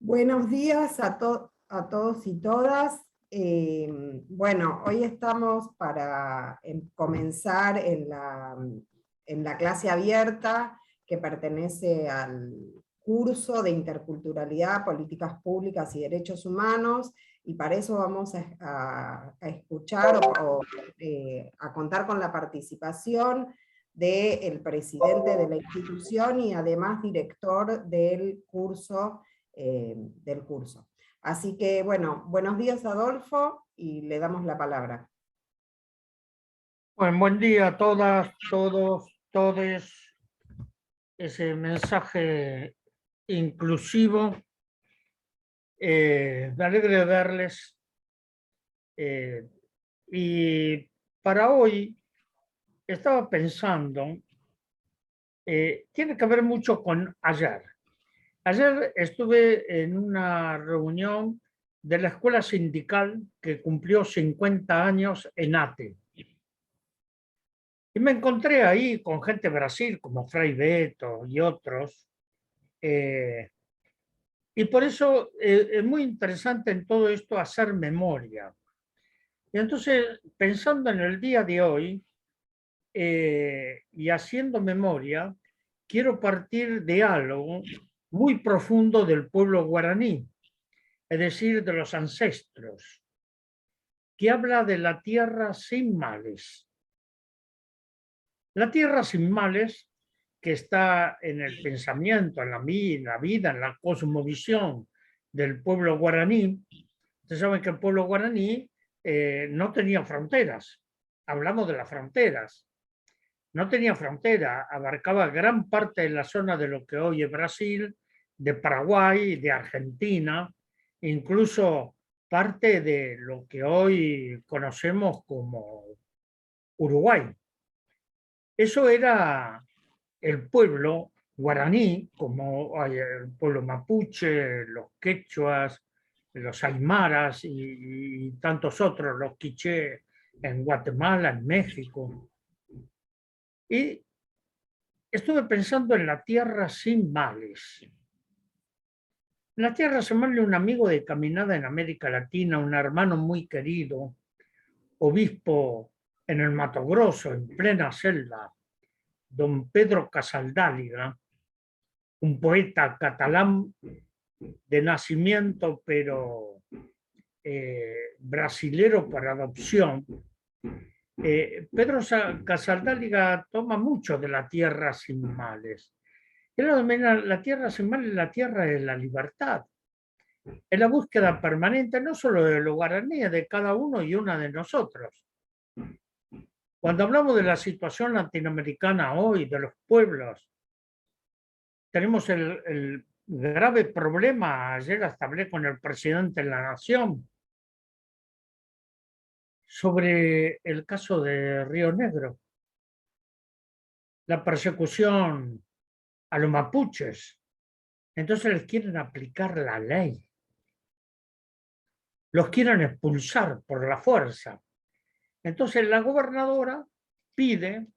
Buenos días a todos y todas. Bueno, hoy estamos para comenzar en la clase abierta que pertenece al curso de Interculturalidad, Políticas Públicas y Derechos Humanos, y para eso vamos a escuchar a contar con la participación del presidente de la institución y además director del curso. Así que, bueno, buenos días Adolfo, y le damos la palabra. Bueno, buen día a todas, todos, todes. Ese mensaje inclusivo. Me alegra verles. Y para hoy estaba pensando, tiene que ver mucho con ayer. Ayer estuve en una reunión de la Escuela Sindical que cumplió 50 años en ATE. Y me encontré ahí con gente de Brasil, como Fray Beto y otros. Y por eso es muy interesante en todo esto hacer memoria. Y entonces, pensando en el día de hoy y haciendo memoria, quiero partir de algo muy profundo del pueblo guaraní, es decir, de los ancestros, que habla de la tierra sin males. La tierra sin males, que está en el pensamiento, en la vida, en la cosmovisión del pueblo guaraní. Ustedes saben que el pueblo guaraní no tenía fronteras. Hablamos de las fronteras. No tenía frontera, abarcaba gran parte de la zona de lo que hoy es Brasil, de Paraguay, de Argentina, incluso parte de lo que hoy conocemos como Uruguay. Eso era el pueblo guaraní, como hay el pueblo mapuche, los quechuas, los aymaras y tantos otros, los quiché en Guatemala, en México. Y estuve pensando en la tierra sin males. La tierra sin males, un amigo de caminada en América Latina, un hermano muy querido, obispo en el Mato Grosso, en plena selva, don Pedro Casaldáliga, un poeta catalán de nacimiento, pero brasilero por adopción. Pedro Casaldáliga toma mucho de la tierra sin males. Él denomina la tierra sin males la tierra de la libertad. Es la búsqueda permanente no solo de los guaraníes, de cada uno y una de nosotros. Cuando hablamos de la situación latinoamericana hoy, de los pueblos, tenemos el grave problema, ayer hasta hablé con el presidente de la Nación, sobre el caso de Río Negro, la persecución a los mapuches. Entonces les quieren aplicar la ley, los quieren expulsar por la fuerza. Entonces la gobernadora pide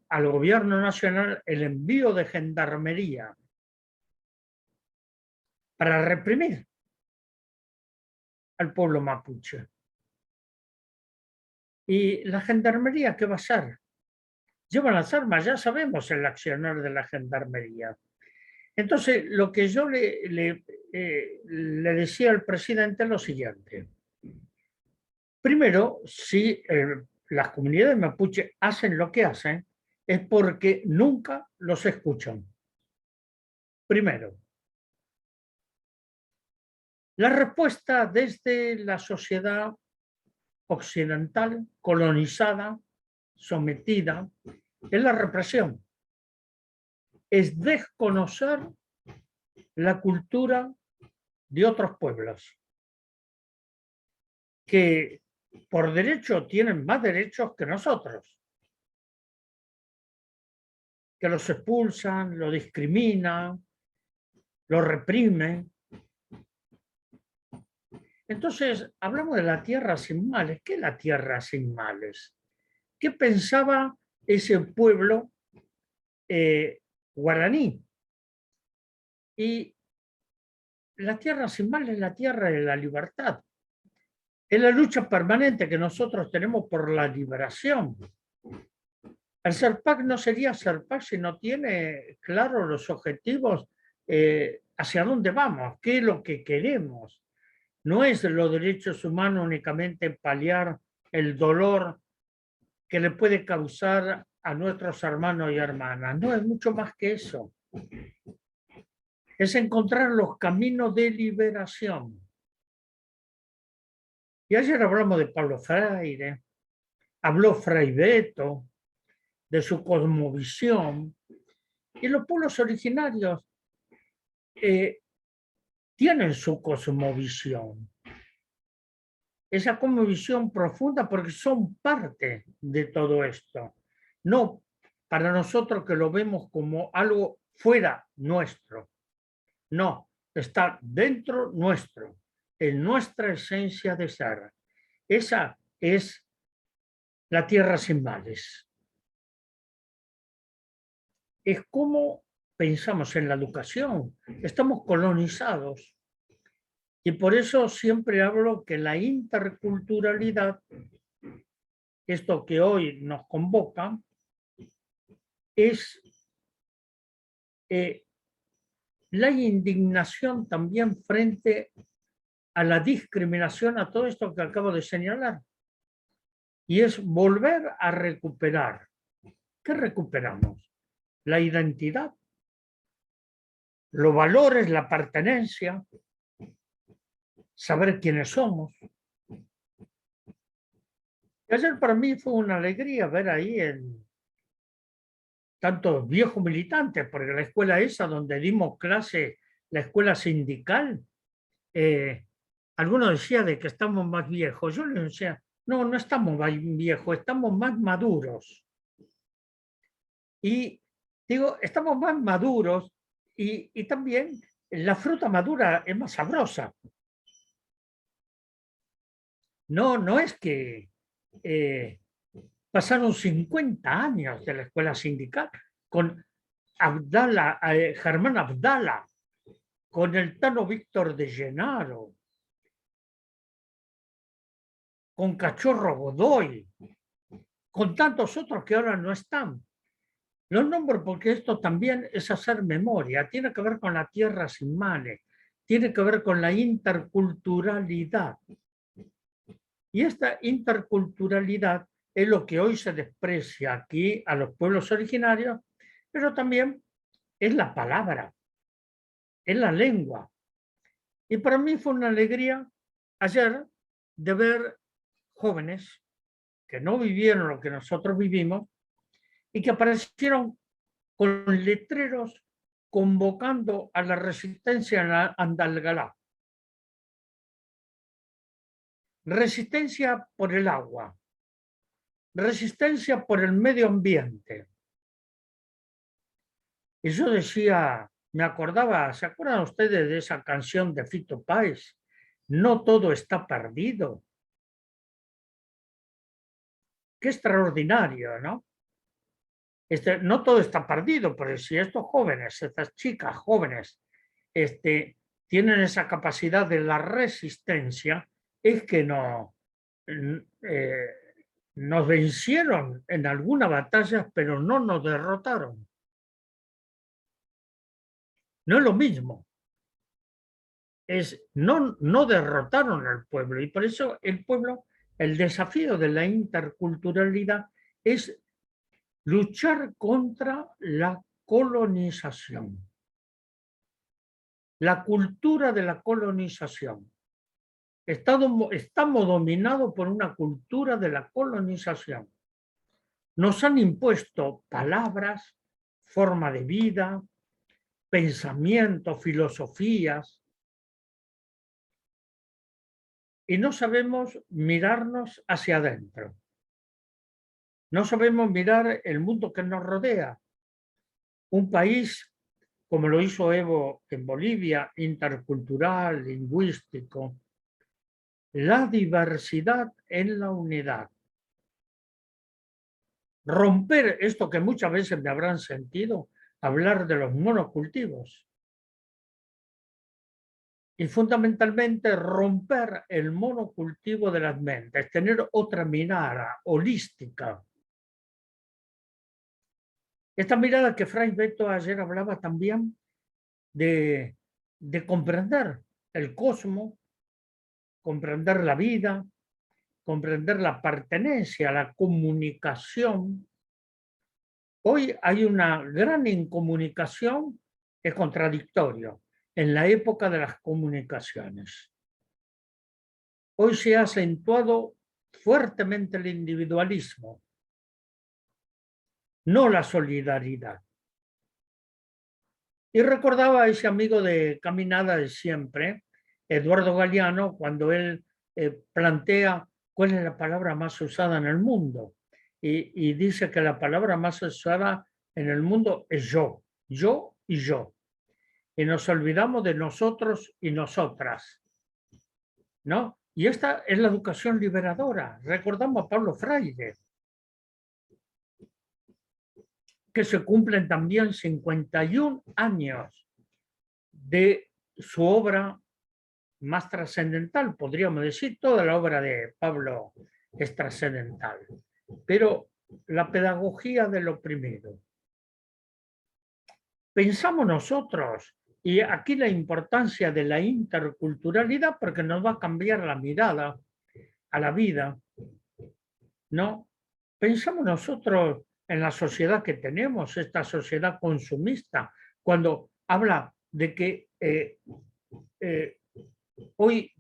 al gobierno nacional el envío de gendarmería para reprimir al pueblo mapuche. ¿Y la gendarmería qué va a hacer? Llevan las armas, ya sabemos el accionar de la gendarmería. Entonces, lo que yo le decía al presidente es lo siguiente. Primero, si las comunidades mapuche hacen lo que hacen, es porque nunca los escuchan. Primero. La respuesta desde la sociedad occidental, colonizada, sometida, es la represión. Es desconocer la cultura de otros pueblos, que por derecho tienen más derechos que nosotros, que los expulsan, los discriminan, los reprimen. Entonces, hablamos de la tierra sin males. ¿Qué es la tierra sin males? ¿Qué pensaba ese pueblo guaraní? Y la tierra sin mal es la tierra de la libertad. Es la lucha permanente que nosotros tenemos por la liberación. El Serpac no sería Serpac si no tiene claros los objetivos, hacia dónde vamos, qué es lo que queremos. No es los derechos humanos únicamente paliar el dolor que le puede causar a nuestros hermanos y hermanas. No, es mucho más que eso. Es encontrar los caminos de liberación. Y ayer hablamos de Pablo Freire, habló Fray Beto, de su cosmovisión, y los pueblos originarios tienen su cosmovisión. Esa cosmovisión profunda porque son parte de todo esto. No para nosotros que lo vemos como algo fuera nuestro. No, está dentro nuestro, en nuestra esencia de ser. Esa es la tierra sin males. Es como pensamos en la educación. Estamos colonizados. Y por eso siempre hablo que la interculturalidad, esto que hoy nos convoca, es la indignación también frente a la discriminación, a todo esto que acabo de señalar. Y es volver a recuperar. ¿Qué recuperamos? La identidad, los valores, la pertenencia, saber quiénes somos. Y ayer para mí fue una alegría ver ahí tantos viejos militantes, porque la escuela esa donde dimos clase, la escuela sindical, algunos decían de que estamos más viejos. Yo les decía, no, no estamos más viejos, estamos más maduros. Y digo, estamos más maduros y también la fruta madura es más sabrosa. No, no es que pasaron 50 años de la escuela sindical con Abdala, Germán Abdala, con el Tano Víctor de Llenaro, con Cachorro Godoy, con tantos otros que ahora no están. Los nombro porque esto también es hacer memoria, tiene que ver con la tierra sin males, tiene que ver con la interculturalidad. Y esta interculturalidad es lo que hoy se desprecia aquí a los pueblos originarios, pero también es la palabra, es la lengua. Y para mí fue una alegría ayer de ver jóvenes que no vivieron lo que nosotros vivimos y que aparecieron con letreros convocando a la resistencia en Andalgalá. Resistencia por el agua, resistencia por el medio ambiente. Y yo decía, me acordaba, ¿se acuerdan ustedes de esa canción de Fito Páez? No todo está perdido. Qué extraordinario, ¿no? No todo está perdido, pero si estos jóvenes, estas chicas jóvenes, tienen esa capacidad de la resistencia, es que no, nos vencieron en alguna batalla, pero no nos derrotaron. No es lo mismo. No derrotaron al pueblo y por eso el pueblo, el desafío de la interculturalidad es luchar contra la colonización, la cultura de la colonización. Estamos dominados por una cultura de la colonización. Nos han impuesto palabras, forma de vida, pensamientos, filosofías, y no sabemos mirarnos hacia adentro. No sabemos mirar el mundo que nos rodea. Un país, como lo hizo Evo en Bolivia, intercultural, lingüístico, la diversidad en la unidad. Romper esto que muchas veces me habrán sentido, hablar de los monocultivos. y fundamentalmente romper el monocultivo de las mentes, tener otra mirada holística. Esta mirada que Fray Beto ayer hablaba también de comprender el cosmos, comprender la vida, comprender la pertenencia, la comunicación. Hoy hay una gran incomunicación, es contradictorio, en la época de las comunicaciones. Hoy se ha acentuado fuertemente el individualismo, no la solidaridad. Y recordaba a ese amigo de caminada de siempre, Eduardo Galeano, cuando él plantea cuál es la palabra más usada en el mundo. Y dice que la palabra más usada en el mundo es yo y yo. Y nos olvidamos de nosotros y nosotras, ¿no? Y esta es la educación liberadora. Recordamos a Pablo Freire, que se cumplen también 51 años de su obra más trascendental, podríamos decir, toda la obra de Pablo es trascendental, pero la pedagogía del oprimido. Pensamos nosotros, y aquí la importancia de la interculturalidad, porque nos va a cambiar la mirada a la vida, ¿no? Pensamos nosotros en la sociedad que tenemos, esta sociedad consumista, cuando habla de que hoy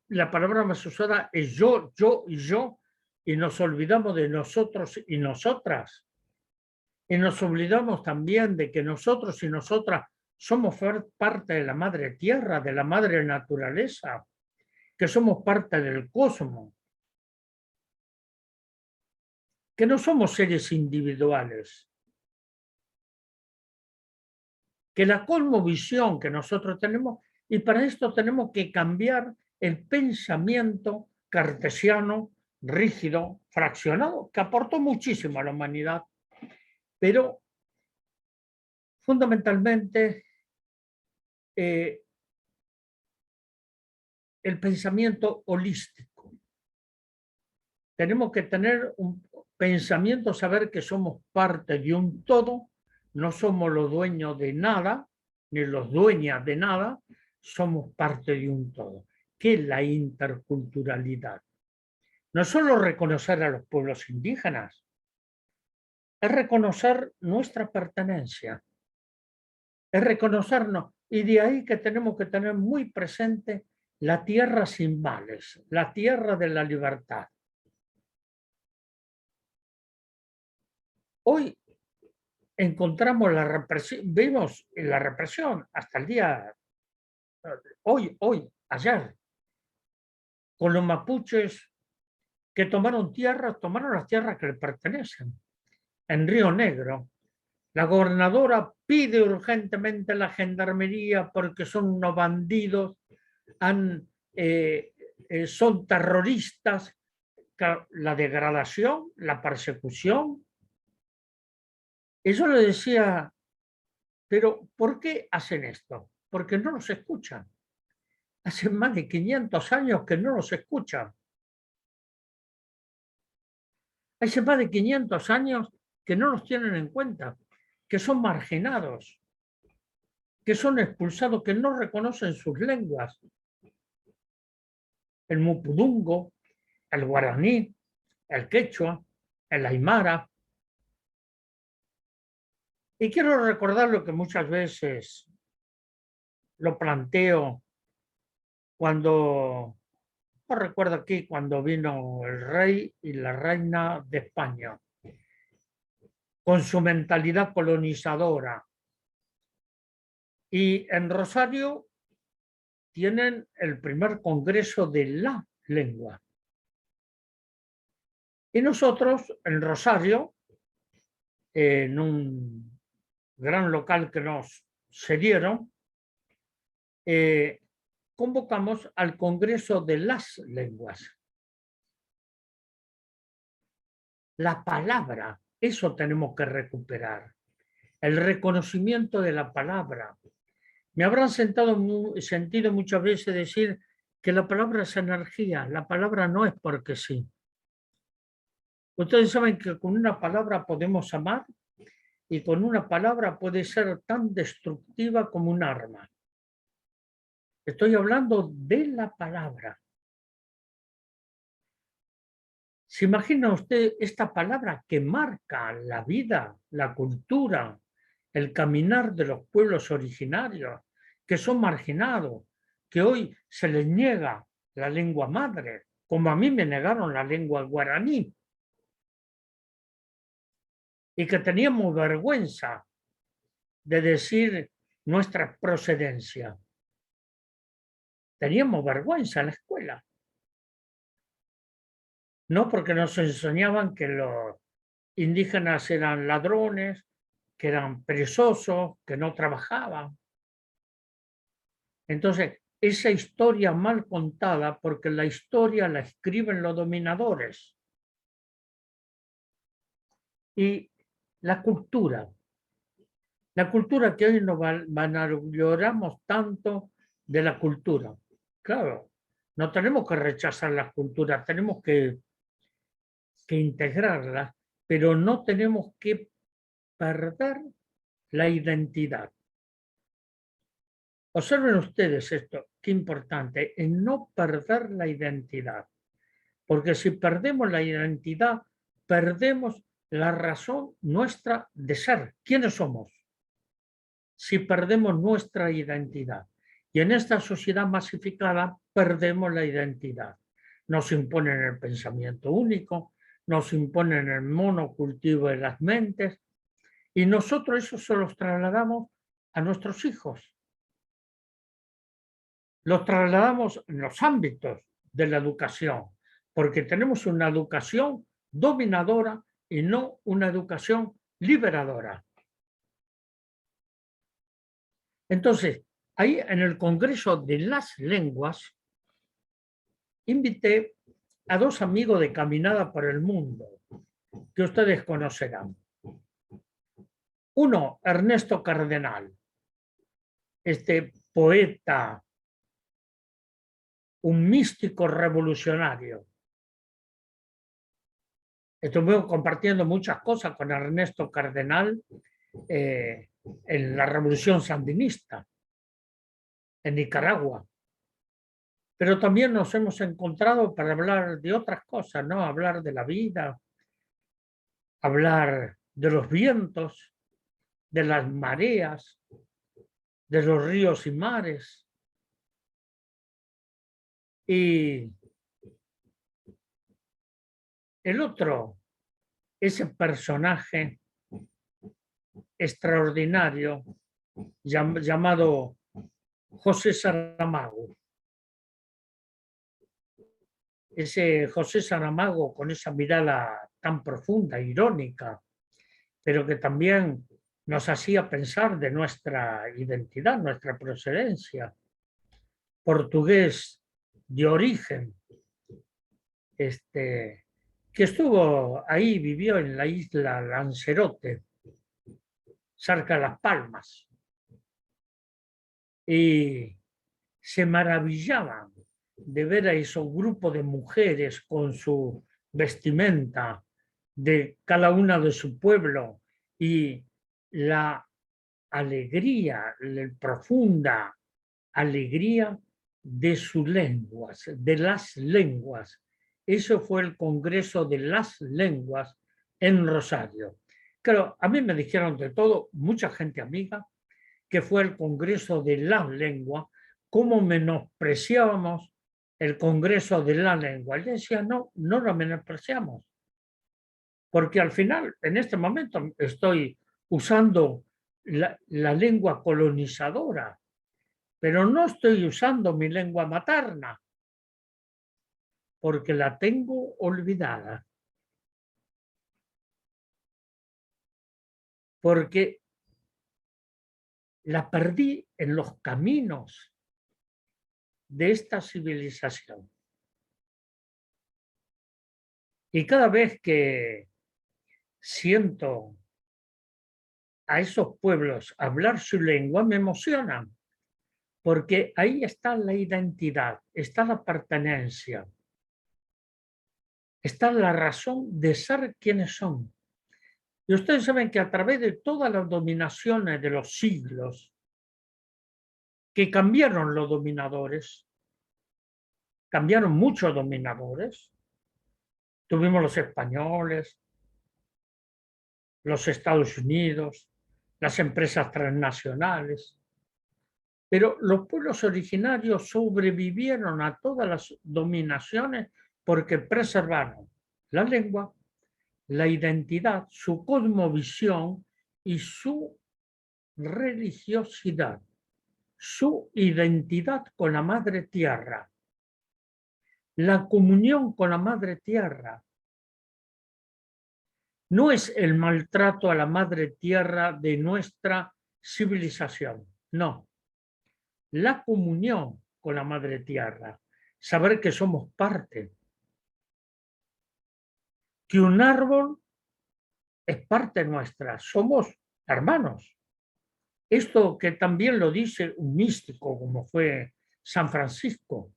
la palabra más usada es yo y yo, y nos olvidamos de nosotros y nosotras. Y nos olvidamos también de que nosotros y nosotras somos parte de la madre tierra, de la madre naturaleza, que somos parte del cosmos, que no somos seres individuales, que la cosmovisión que nosotros tenemos, y para esto tenemos que cambiar el pensamiento cartesiano, rígido, fraccionado, que aportó muchísimo a la humanidad, pero fundamentalmente el pensamiento holístico. Tenemos que tener un pensamiento, saber que somos parte de un todo, no somos los dueños de nada, ni los dueñas de nada, somos parte de un todo. ¿Qué es la interculturalidad? No solo reconocer a los pueblos indígenas, es reconocer nuestra pertenencia, es reconocernos, y de ahí que tenemos que tener muy presente la tierra sin males, la tierra de la libertad. Hoy encontramos la represión, vimos la represión hasta el día, ayer, con los mapuches que tomaron las tierras que le pertenecen. En Río Negro, la gobernadora pide urgentemente la gendarmería porque son unos bandidos, son terroristas, la degradación, la persecución. Y yo le decía, pero ¿por qué hacen esto? Porque no los escuchan. Hace más de 500 años que no los escuchan. Hace más de 500 años que no los tienen en cuenta, que son marginados, que son expulsados, que no reconocen sus lenguas. El mupudungo, el guaraní, el quechua, el aymara. Y quiero recordar lo que muchas veces lo planteo cuando, no recuerdo aquí, cuando vino el rey y la reina de España, con su mentalidad colonizadora. Y en Rosario tienen el primer congreso de la lengua. Y nosotros en Rosario, en un gran local que nos cedieron, convocamos al Congreso de las Lenguas. La palabra, eso tenemos que recuperar. El reconocimiento de la palabra, Me habrán sentido muchas veces decir que la palabra es energía, la palabra no es porque sí. Ustedes saben que con una palabra podemos amar y con una palabra puede ser tan destructiva como un arma. Estoy hablando de la palabra. ¿Se imagina usted esta palabra que marca la vida, la cultura, el caminar de los pueblos originarios, que son marginados, que hoy se les niega la lengua madre, como a mí me negaron la lengua guaraní, y que teníamos vergüenza de decir nuestra procedencia? Teníamos vergüenza en la escuela. No porque nos enseñaban que los indígenas eran ladrones, que eran perezosos, que no trabajaban. Entonces, esa historia mal contada, porque la historia la escriben los dominadores. Y la cultura que hoy nos vanagloriamos tanto de la cultura. Claro, no tenemos que rechazar la cultura, tenemos que integrarla, pero no tenemos que perder la identidad. Observen ustedes esto, qué importante, en no perder la identidad. Porque si perdemos la identidad, perdemos la razón nuestra de ser. ¿Quiénes somos? Si perdemos nuestra identidad. Y en esta sociedad masificada perdemos la identidad. Nos imponen el pensamiento único, nos imponen el monocultivo de las mentes, y nosotros eso se los trasladamos a nuestros hijos. Los trasladamos en los ámbitos de la educación, porque tenemos una educación dominadora y no una educación liberadora. Entonces, ahí en el Congreso de las Lenguas, invité a dos amigos de Caminada por el Mundo, que ustedes conocerán. Uno, Ernesto Cardenal, este poeta, un místico revolucionario. Estuve compartiendo muchas cosas con Ernesto Cardenal en la Revolución Sandinista, en Nicaragua. Pero también nos hemos encontrado para hablar de otras cosas, ¿no? Hablar de la vida, hablar de los vientos, de las mareas, de los ríos y mares. Y el otro, ese personaje extraordinario llamado José Saramago. Ese José Saramago con esa mirada tan profunda, irónica, pero que también nos hacía pensar de nuestra identidad, nuestra procedencia. Portugués de origen, que estuvo ahí, vivió en la isla Lanzarote, cerca de Las Palmas, y se maravillaban de ver a esos grupos de mujeres con su vestimenta de cada una de su pueblo y la alegría, la profunda alegría de sus lenguas, de las lenguas. Eso fue el Congreso de las Lenguas en Rosario. Claro, a mí me dijeron de todo, mucha gente amiga, que fue el Congreso de las Lenguas, cómo menospreciábamos el Congreso de la Lengua. Yo decía, no, no lo menospreciamos, porque al final, en este momento, estoy usando la lengua colonizadora, pero no estoy usando mi lengua materna, porque la tengo olvidada. Porque la perdí en los caminos de esta civilización. Y cada vez que siento a esos pueblos hablar su lengua, me emocionan, porque ahí está la identidad, está la pertenencia, está la razón de ser quienes son. Y ustedes saben que a través de todas las dominaciones de los siglos, que cambiaron los dominadores, cambiaron muchos dominadores, tuvimos los españoles, los Estados Unidos, las empresas transnacionales, pero los pueblos originarios sobrevivieron a todas las dominaciones porque preservaron la lengua, la identidad, su cosmovisión y su religiosidad, su identidad con la madre tierra, la comunión con la madre tierra. No es el maltrato a la madre tierra de nuestra civilización, no. La comunión con la madre tierra, saber que somos parte, que un árbol es parte nuestra, somos hermanos. Esto que también lo dice un místico como fue San Francisco,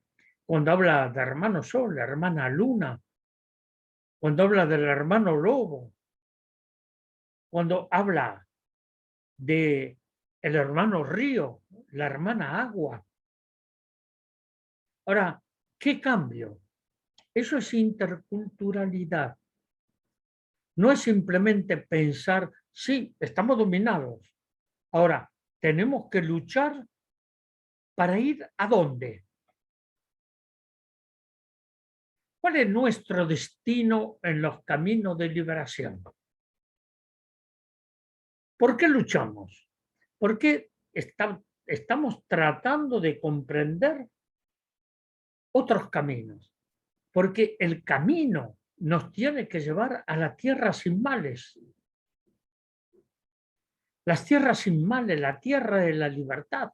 cuando habla de hermano sol, hermana luna, cuando habla del hermano lobo, cuando habla de el hermano río, la hermana agua. Ahora, ¿qué cambio? Eso es interculturalidad. No es simplemente pensar, sí, estamos dominados. Ahora, tenemos que luchar para ir ¿a dónde? ¿Cuál es nuestro destino en los caminos de liberación? ¿Por qué luchamos? ¿Por qué estamos tratando de comprender otros caminos? Porque el camino nos tiene que llevar a la tierra sin males. Las tierras sin males, la tierra de la libertad.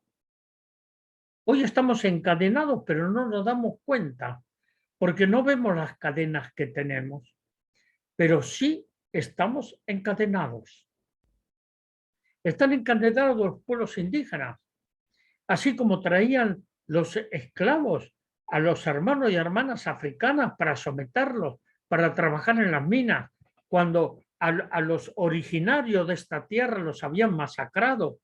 Hoy estamos encadenados, pero no nos damos cuenta, porque no vemos las cadenas que tenemos, pero sí estamos encadenados. Están encadenados los pueblos indígenas, así como traían los esclavos a los hermanos y hermanas africanas para someterlos, para trabajar en las minas, cuando a los originarios de esta tierra los habían masacrado.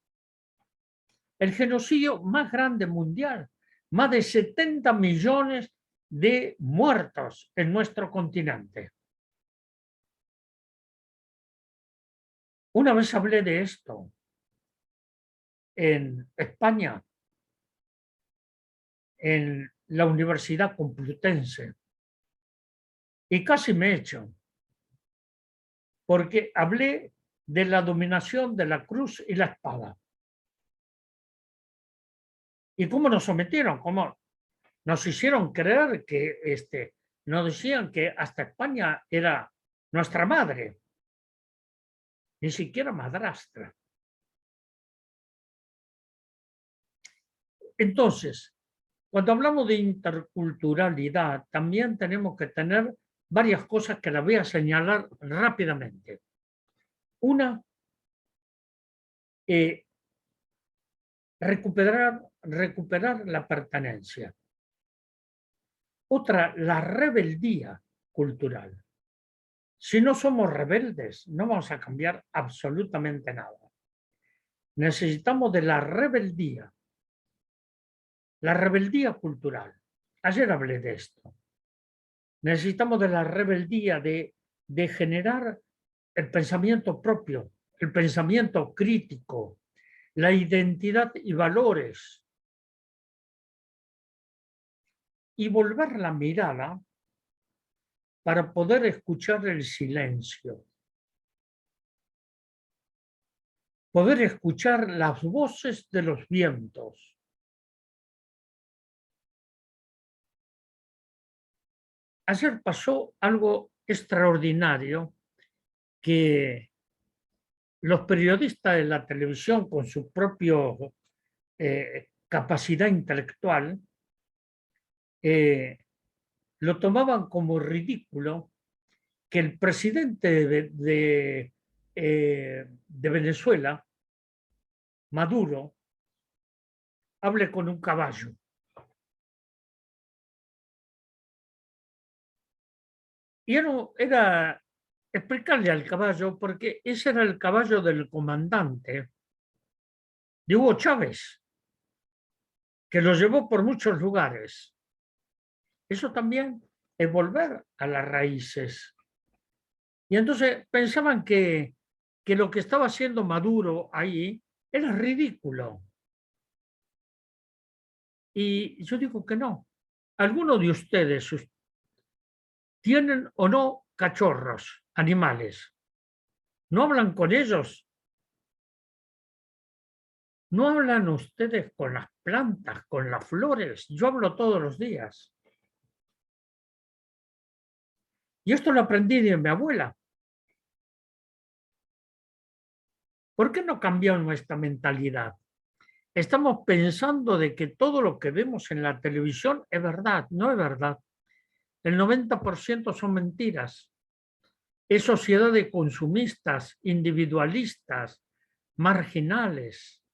El genocidio más grande mundial, más de 70 millones de muertos en nuestro continente. Una vez hablé de esto en España, en la Universidad Complutense, y casi me echan, porque hablé de la dominación de la cruz y la espada. ¿Y cómo nos sometieron? ¿Cómo nos hicieron creer que nos decían que hasta España era nuestra madre? Ni siquiera madrastra. Entonces, cuando hablamos de interculturalidad, también tenemos que tener varias cosas que las voy a señalar rápidamente. Una, recuperar la pertenencia. Otra, la rebeldía cultural. Si no somos rebeldes, no vamos a cambiar absolutamente nada. Necesitamos de la rebeldía cultural. Ayer hablé de esto. Necesitamos de la rebeldía de generar el pensamiento propio, el pensamiento crítico, la identidad y valores, y volver la mirada para poder escuchar el silencio, poder escuchar las voces de los vientos. Ayer pasó algo extraordinario, que los periodistas de la televisión, con su propia capacidad intelectual, lo tomaban como ridículo que el presidente de Venezuela, Maduro, hable con un caballo. Y era explicarle al caballo, porque ese era el caballo del comandante de Hugo Chávez, que lo llevó por muchos lugares. Eso también es volver a las raíces. Y entonces pensaban que lo que estaba haciendo Maduro ahí era ridículo. Y yo digo que no. ¿Alguno de ustedes tienen o no cachorros, animales? ¿No hablan con ellos? ¿No hablan ustedes con las plantas, con las flores? Yo hablo todos los días. Y esto lo aprendí de mi abuela. ¿Por qué no cambiamos nuestra mentalidad? Estamos pensando de que todo lo que vemos en la televisión es verdad. No es verdad. El 90% son mentiras. Es sociedad de consumistas, individualistas, marginales.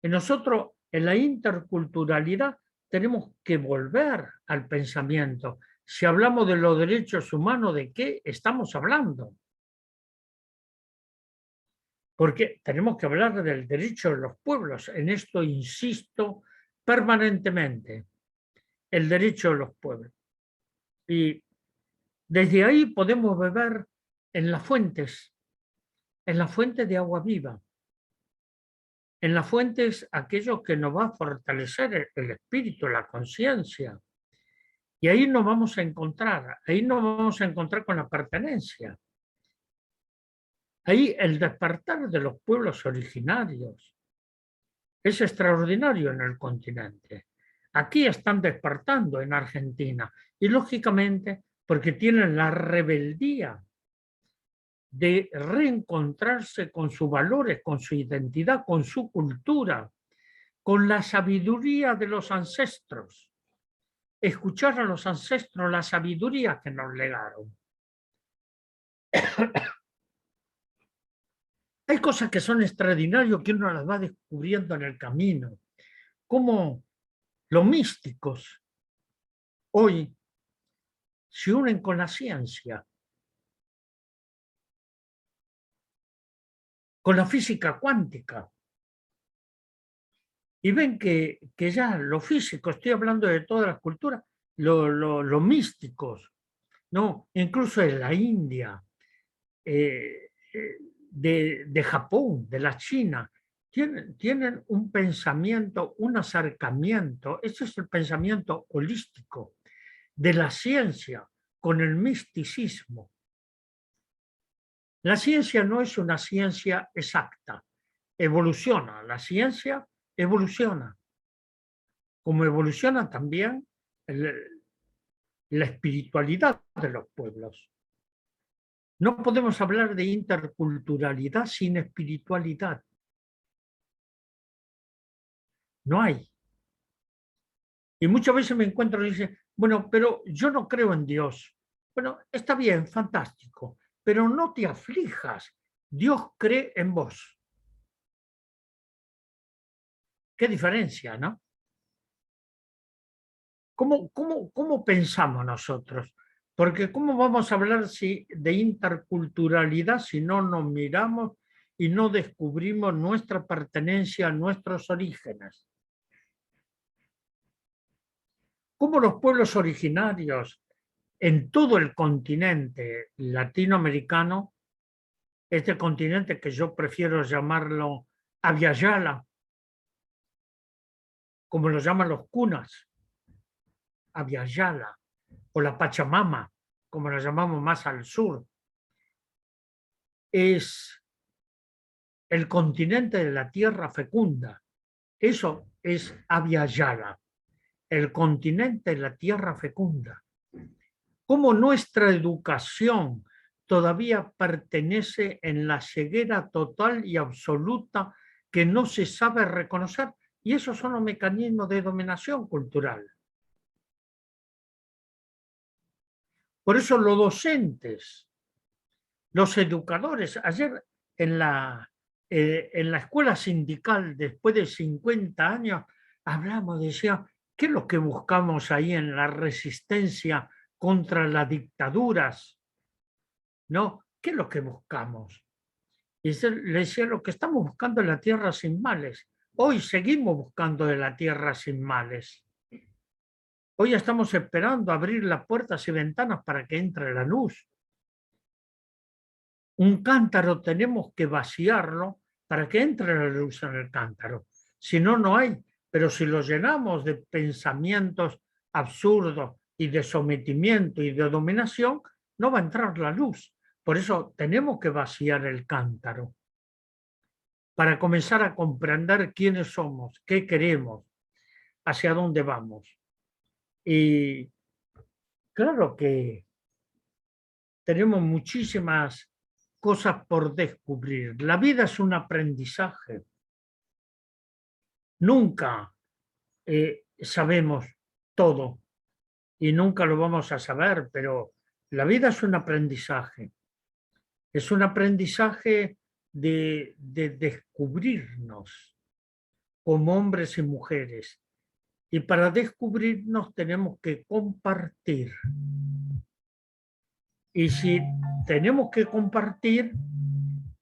Y nosotros, en la interculturalidad, tenemos que volver al pensamiento. Si hablamos de los derechos humanos, ¿de qué estamos hablando? Porque tenemos que hablar del derecho de los pueblos. En esto insisto permanentemente. El derecho de los pueblos. Y desde ahí podemos beber en las fuentes de agua viva, en las fuentes aquello que nos va a fortalecer el espíritu, la conciencia. Y ahí nos vamos a encontrar con la pertenencia. Ahí el despertar de los pueblos originarios es extraordinario en el continente. Aquí están despertando en Argentina y lógicamente porque tienen la rebeldía de reencontrarse con sus valores, con su identidad, con su cultura, con la sabiduría de los ancestros. Escuchar a los ancestros la sabiduría que nos legaron. Hay cosas que son extraordinarias que uno las va descubriendo en el camino, como los místicos hoy se unen con la ciencia, con la física cuántica, y ven que ya lo físico, estoy hablando de todas las culturas, los místicos, ¿no? Incluso en la India, de Japón, de la China, tienen un pensamiento, un acercamiento, ese es el pensamiento holístico de la ciencia con el misticismo. La ciencia no es una ciencia exacta, evoluciona, la ciencia evoluciona, como evoluciona también la espiritualidad de los pueblos. No podemos hablar de interculturalidad sin espiritualidad. No hay. Y muchas veces me encuentro y dicen, bueno, pero yo no creo en Dios. Bueno, está bien, fantástico, pero no te aflijas. Dios cree en vos. Qué diferencia, ¿no? ¿Cómo pensamos nosotros? Porque ¿cómo vamos a hablar de interculturalidad si no nos miramos y no descubrimos nuestra pertenencia a nuestros orígenes? ¿Cómo los pueblos originarios en todo el continente latinoamericano, este continente que yo prefiero llamarlo Abya-Yala, como lo llaman los cunas, Abya-Yala, o la Pachamama, como la llamamos más al sur, es el continente de la tierra fecunda. Eso es Abya-Yala, el continente de la tierra fecunda. Cómo nuestra educación todavía pertenece en la ceguera total y absoluta que no se sabe reconocer. Y esos son los mecanismos de dominación cultural. Por eso los docentes, los educadores, ayer en la en la escuela sindical, después de 50 años, hablamos, decía, ¿qué es lo que buscamos ahí en la resistencia contra las dictaduras? ¿No? ¿Qué es lo que buscamos? Y le decía, lo que estamos buscando es la tierra sin males. Hoy seguimos buscando de la tierra sin males. Hoy estamos esperando abrir las puertas y ventanas para que entre la luz. Un cántaro tenemos que vaciarlo para que entre la luz en el cántaro. Si no, no hay. Pero si lo llenamos de pensamientos absurdos y de sometimiento y de dominación, no va a entrar la luz. Por eso tenemos que vaciar el cántaro para comenzar a comprender quiénes somos, qué queremos, hacia dónde vamos. Y claro que tenemos muchísimas cosas por descubrir. La vida es un aprendizaje. Nunca sabemos todo y nunca lo vamos a saber, pero la vida es un aprendizaje. Es un aprendizaje de descubrirnos como hombres y mujeres. Y para descubrirnos tenemos que compartir. Y si tenemos que compartir,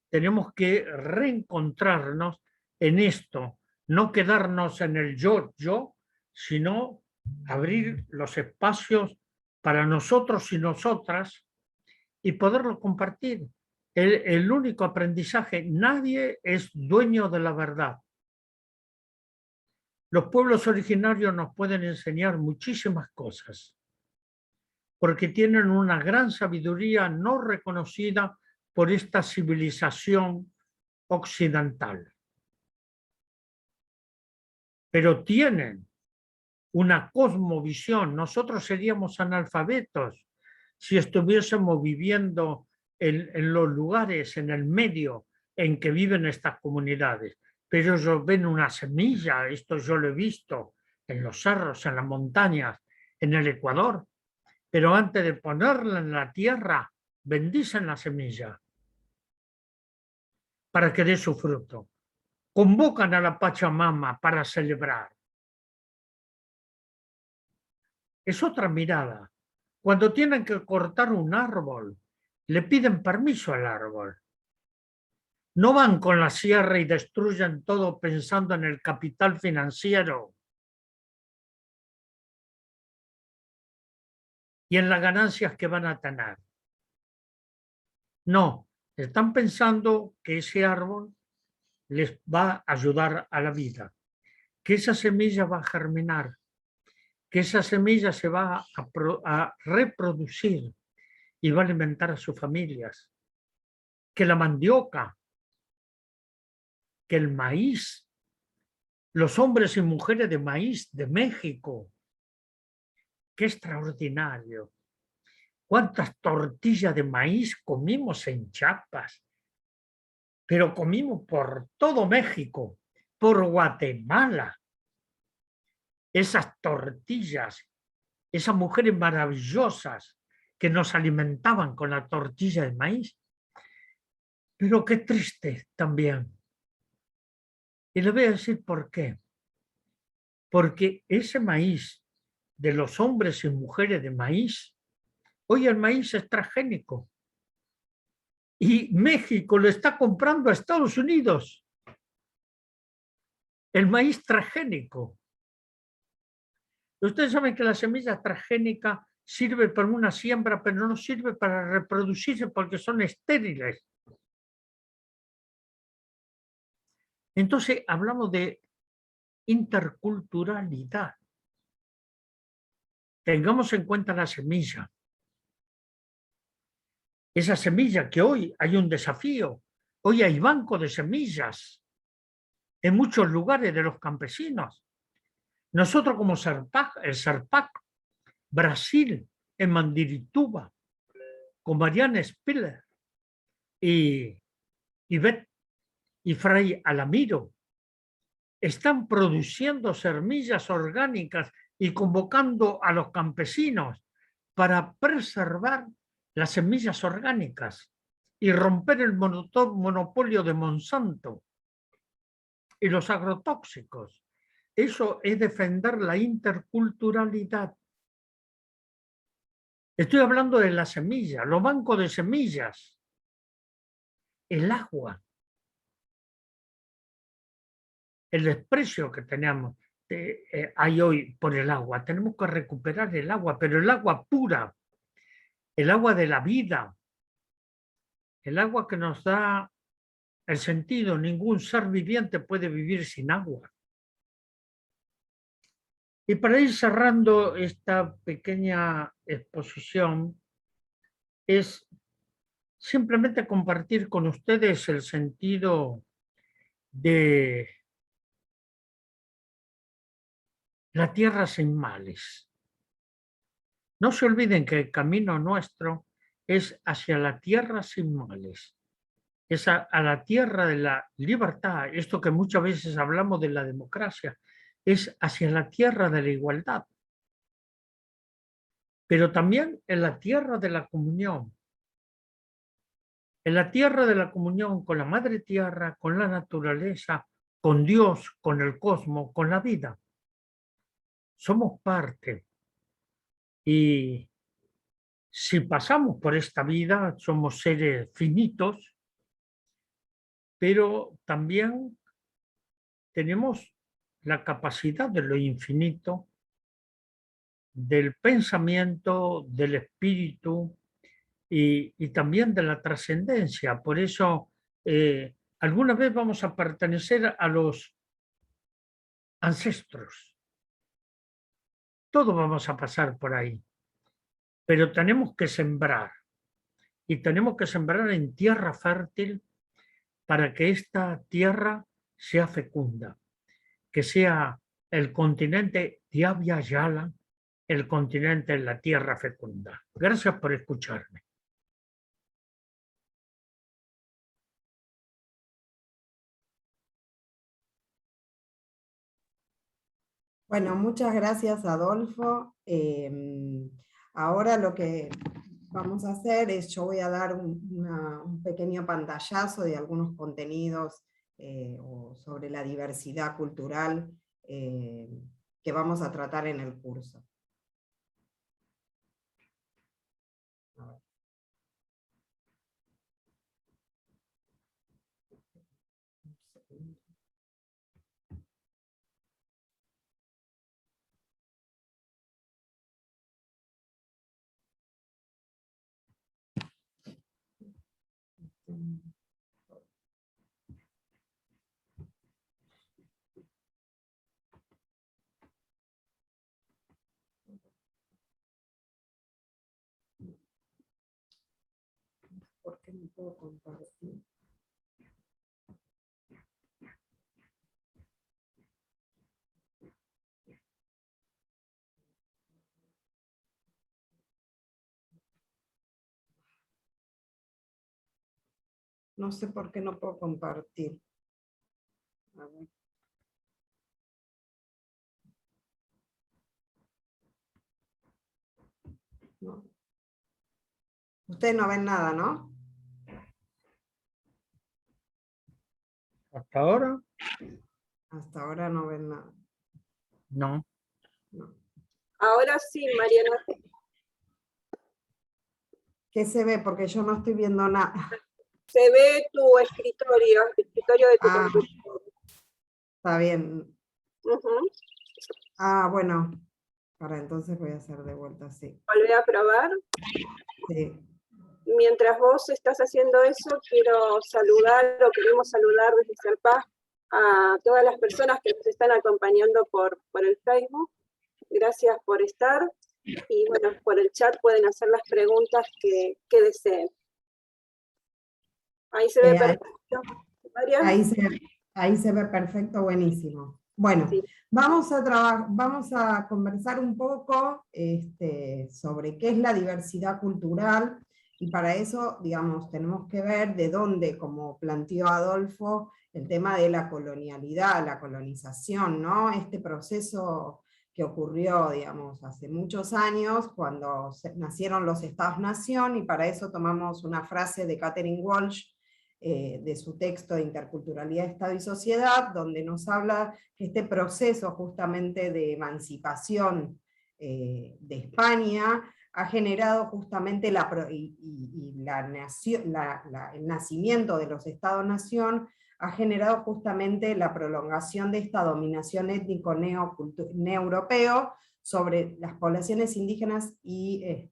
tenemos que reencontrarnos en esto, no quedarnos en el yo, sino abrir los espacios para nosotros y nosotras y poderlo compartir. El único aprendizaje, nadie es dueño de la verdad. Los pueblos originarios nos pueden enseñar muchísimas cosas, porque tienen una gran sabiduría no reconocida por esta civilización occidental. Pero tienen una cosmovisión. Nosotros seríamos analfabetos si estuviésemos viviendo en los lugares, en el medio en que viven estas comunidades. Pero ellos ven una semilla, esto yo lo he visto en los cerros, en las montañas, en el Ecuador, pero antes de ponerla en la tierra, bendicen la semilla para que dé su fruto. Convocan a la Pachamama para celebrar. Es otra mirada. Cuando tienen que cortar un árbol, le piden permiso al árbol. No van con la sierra y destruyen todo pensando en el capital financiero y en las ganancias que van a tener. No, están pensando que ese árbol les va a ayudar a la vida, que esa semilla va a germinar, que esa semilla se va a reproducir y va a alimentar a sus familias, que la mandioca, que el maíz, los hombres y mujeres de maíz de México, qué extraordinario. ¿Cuántas tortillas de maíz comimos en Chiapas? Pero comimos por todo México, por Guatemala. Esas tortillas, esas mujeres maravillosas que nos alimentaban con la tortilla de maíz. Pero qué triste también. Y le voy a decir por qué. Porque ese maíz de los hombres y mujeres de maíz, hoy el maíz es transgénico. Y México lo está comprando a Estados Unidos. El maíz transgénico. Ustedes saben que la semilla transgénica sirve para una siembra, pero no sirve para reproducirse porque son estériles. Entonces hablamos de interculturalidad. Tengamos en cuenta la semilla. Esa semilla que hoy hay un desafío. Hoy hay banco de semillas en muchos lugares de los campesinos. Nosotros como el Serpac, Brasil, en Mandirituba, con Mariana Spiller y Beth y Fray Alamiro, están produciendo semillas orgánicas y convocando a los campesinos para preservar las semillas orgánicas. y romper el monopolio de Monsanto y los agrotóxicos. Eso es defender la interculturalidad. Estoy hablando de las semillas, los bancos de semillas, el agua, el desprecio que hay hoy por el agua. Tenemos que recuperar el agua, pero el agua pura, el agua de la vida, el agua que nos da el sentido. Ningún ser viviente puede vivir sin agua. Y para ir cerrando esta pequeña exposición, es simplemente compartir con ustedes el sentido de la tierra sin males. No se olviden que el camino nuestro es hacia la tierra sin males, es a la tierra de la libertad, esto que muchas veces hablamos de la democracia, es hacia la tierra de la igualdad, pero también en la tierra de la comunión, en la tierra de la comunión con la madre tierra, con la naturaleza, con Dios, con el cosmos, con la vida. Somos parte. Y si pasamos por esta vida, somos seres finitos, pero también tenemos la capacidad de lo infinito, del pensamiento, del espíritu y también de la trascendencia. Por eso, alguna vez vamos a pertenecer a los ancestros. Todos vamos a pasar por ahí, pero tenemos que sembrar, y tenemos que sembrar en tierra fértil para que esta tierra sea fecunda, que sea el continente Diabya Yala, el continente en la tierra fecunda. Gracias por escucharme. Bueno, muchas gracias, Adolfo. Ahora lo que vamos a hacer es, yo voy a dar un pequeño pantallazo de algunos contenidos sobre la diversidad cultural que vamos a tratar en el curso. ¿Por qué no puedo compartir? No sé por qué no puedo compartir. A ver. No. Ustedes no ven nada, ¿no? ¿Hasta ahora? Hasta ahora no ven nada. No. No. Ahora sí, Mariana. ¿Qué se ve? Porque yo no estoy viendo nada. Se ve tu escritorio, el escritorio de tu computadora. Está bien. Uh-huh. Ah, bueno. Para entonces voy a hacer de vuelta así. Volvé a probar. Sí. Mientras vos estás haciendo eso, queremos saludar desde Serpaz a todas las personas que nos están acompañando por el Facebook. Gracias por estar. Y bueno, por el chat pueden hacer las preguntas que deseen. Ahí se ve perfecto. Ahí se ve perfecto, buenísimo. Bueno, sí. Vamos a conversar un poco sobre qué es la diversidad cultural, y para eso, digamos, tenemos que ver de dónde, como planteó Adolfo, el tema de la colonialidad, la colonización, ¿no? Este proceso que ocurrió, digamos, hace muchos años, cuando nacieron los Estados-Nación, y para eso tomamos una frase de Catherine Walsh, de su texto de Interculturalidad, Estado y Sociedad, donde nos habla que este proceso justamente de emancipación de España ha generado justamente el nacimiento de los Estados-Nación, ha generado justamente la prolongación de esta dominación étnico-neo-europeo sobre las poblaciones indígenas y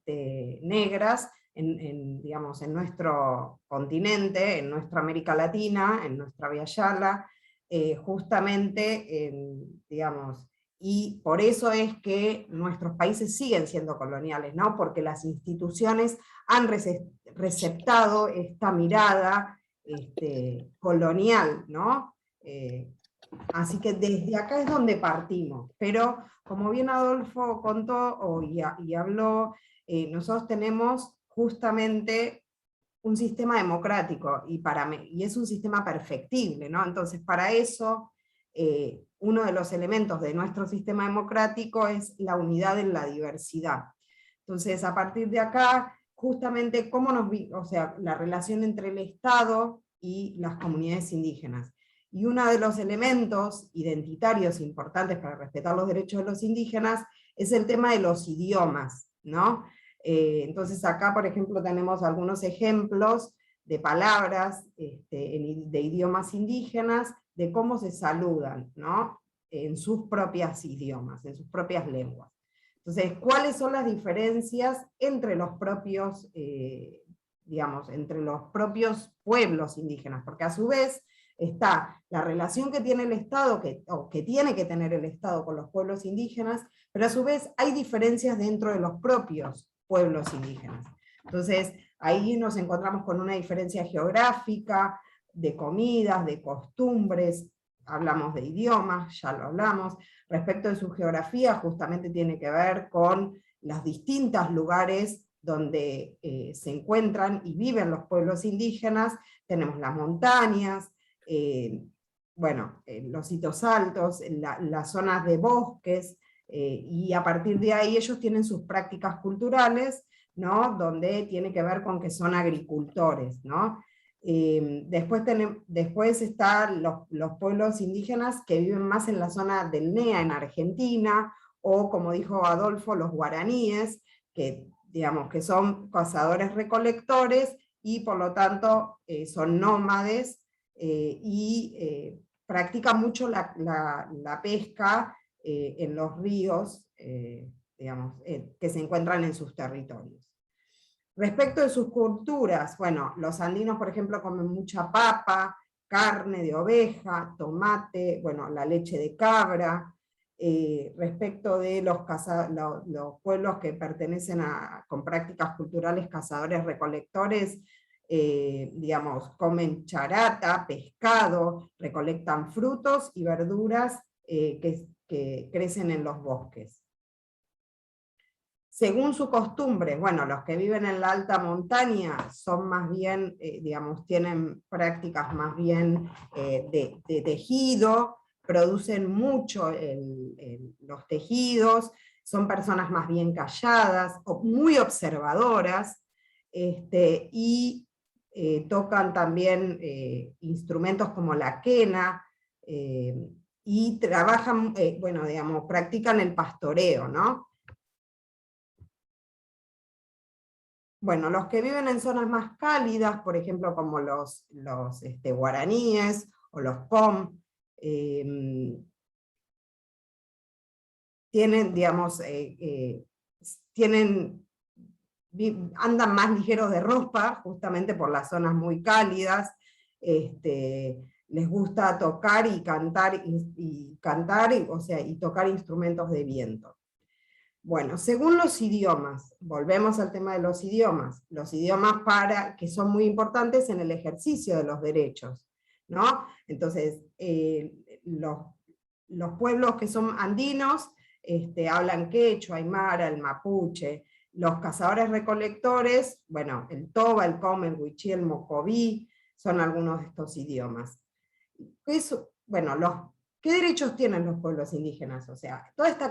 negras digamos, en nuestro continente, en nuestra América Latina, en nuestra Via Yala, justamente, digamos, y por eso es que nuestros países siguen siendo coloniales, ¿no? Porque las instituciones han receptado esta mirada colonial, ¿no? Así que desde acá es donde partimos, pero como bien Adolfo contó y habló, nosotros tenemos justamente un sistema democrático, y es un sistema perfectible, ¿no? Entonces para eso, uno de los elementos de nuestro sistema democrático es la unidad en la diversidad. Entonces a partir de acá, justamente o sea, la relación entre el Estado y las comunidades indígenas. Y uno de los elementos identitarios importantes para respetar los derechos de los indígenas es el tema de los idiomas, ¿no? Entonces acá, por ejemplo, tenemos algunos ejemplos de palabras de idiomas indígenas, de cómo se saludan, ¿no? En sus propias idiomas, en sus propias lenguas. Entonces, ¿cuáles son las diferencias entre los propios, digamos, entre los propios pueblos indígenas? Porque a su vez está la relación que tiene el Estado, o que tiene que tener el Estado con los pueblos indígenas, pero a su vez hay diferencias dentro de los propios pueblos indígenas. Entonces, ahí nos encontramos con una diferencia geográfica, de comidas, de costumbres, hablamos de idiomas, ya lo hablamos. Respecto de su geografía, justamente tiene que ver con los distintos lugares donde se encuentran y viven los pueblos indígenas. Tenemos las montañas, bueno, los sitios altos, las zonas de bosques, y a partir de ahí ellos tienen sus prácticas culturales, ¿no? Donde tiene que ver con que son agricultores, ¿no? Después están los pueblos indígenas que viven más en la zona del NEA, en Argentina, o como dijo Adolfo, los guaraníes, que, digamos, que son cazadores-recolectores, y por lo tanto son nómades, y practican mucho la pesca en los ríos, digamos, que se encuentran en sus territorios. Respecto de sus culturas, bueno, los andinos, por ejemplo, comen mucha papa, carne de oveja, tomate, bueno, la leche de cabra. Respecto de los pueblos que pertenecen con prácticas culturales cazadores-recolectores, digamos, comen charata, pescado, recolectan frutos y verduras que crecen en los bosques. Según su costumbre, bueno, los que viven en la alta montaña son más bien, digamos, tienen prácticas más bien de tejido, producen mucho los tejidos, son personas más bien calladas, muy observadoras, y tocan también instrumentos como la quena, y trabajan, bueno, digamos, practican el pastoreo, ¿no? Bueno, los que viven en zonas más cálidas, por ejemplo, como los guaraníes o los POM, tienen, digamos, andan más ligeros de ropa, justamente por las zonas muy cálidas, les gusta tocar y cantar, o sea, y tocar instrumentos de viento. Bueno, según los idiomas, volvemos al tema de los idiomas que son muy importantes en el ejercicio de los derechos, ¿no? Entonces, los pueblos que son andinos hablan quechua, aymara, el mapuche. Los cazadores-recolectores, bueno, el toba, el com, el huichí, el mocoví, son algunos de estos idiomas. Bueno, ¿qué derechos tienen los pueblos indígenas? O sea, toda esta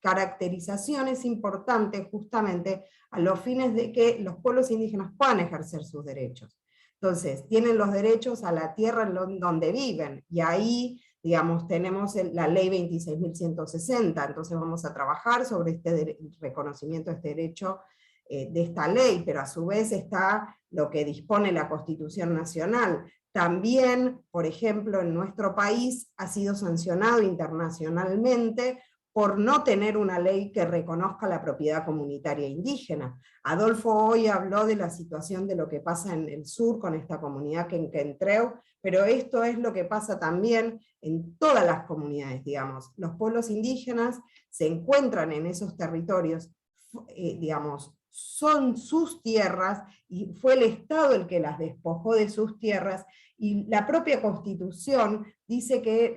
caracterización es importante justamente a los fines de que los pueblos indígenas puedan ejercer sus derechos. Entonces, tienen los derechos a la tierra en donde viven, y ahí, digamos, tenemos la ley 26.160, entonces vamos a trabajar sobre este reconocimiento de este derecho de esta ley, pero a su vez está lo que dispone la Constitución Nacional. También, por ejemplo, en nuestro país ha sido sancionado internacionalmente por no tener una ley que reconozca la propiedad comunitaria indígena. Adolfo hoy habló de la situación de lo que pasa en el sur con esta comunidad quenquentreu, pero esto es lo que pasa también en todas las comunidades, digamos. Los pueblos indígenas se encuentran en esos territorios, digamos, son sus tierras, y fue el Estado el que las despojó de sus tierras, y la propia Constitución dice que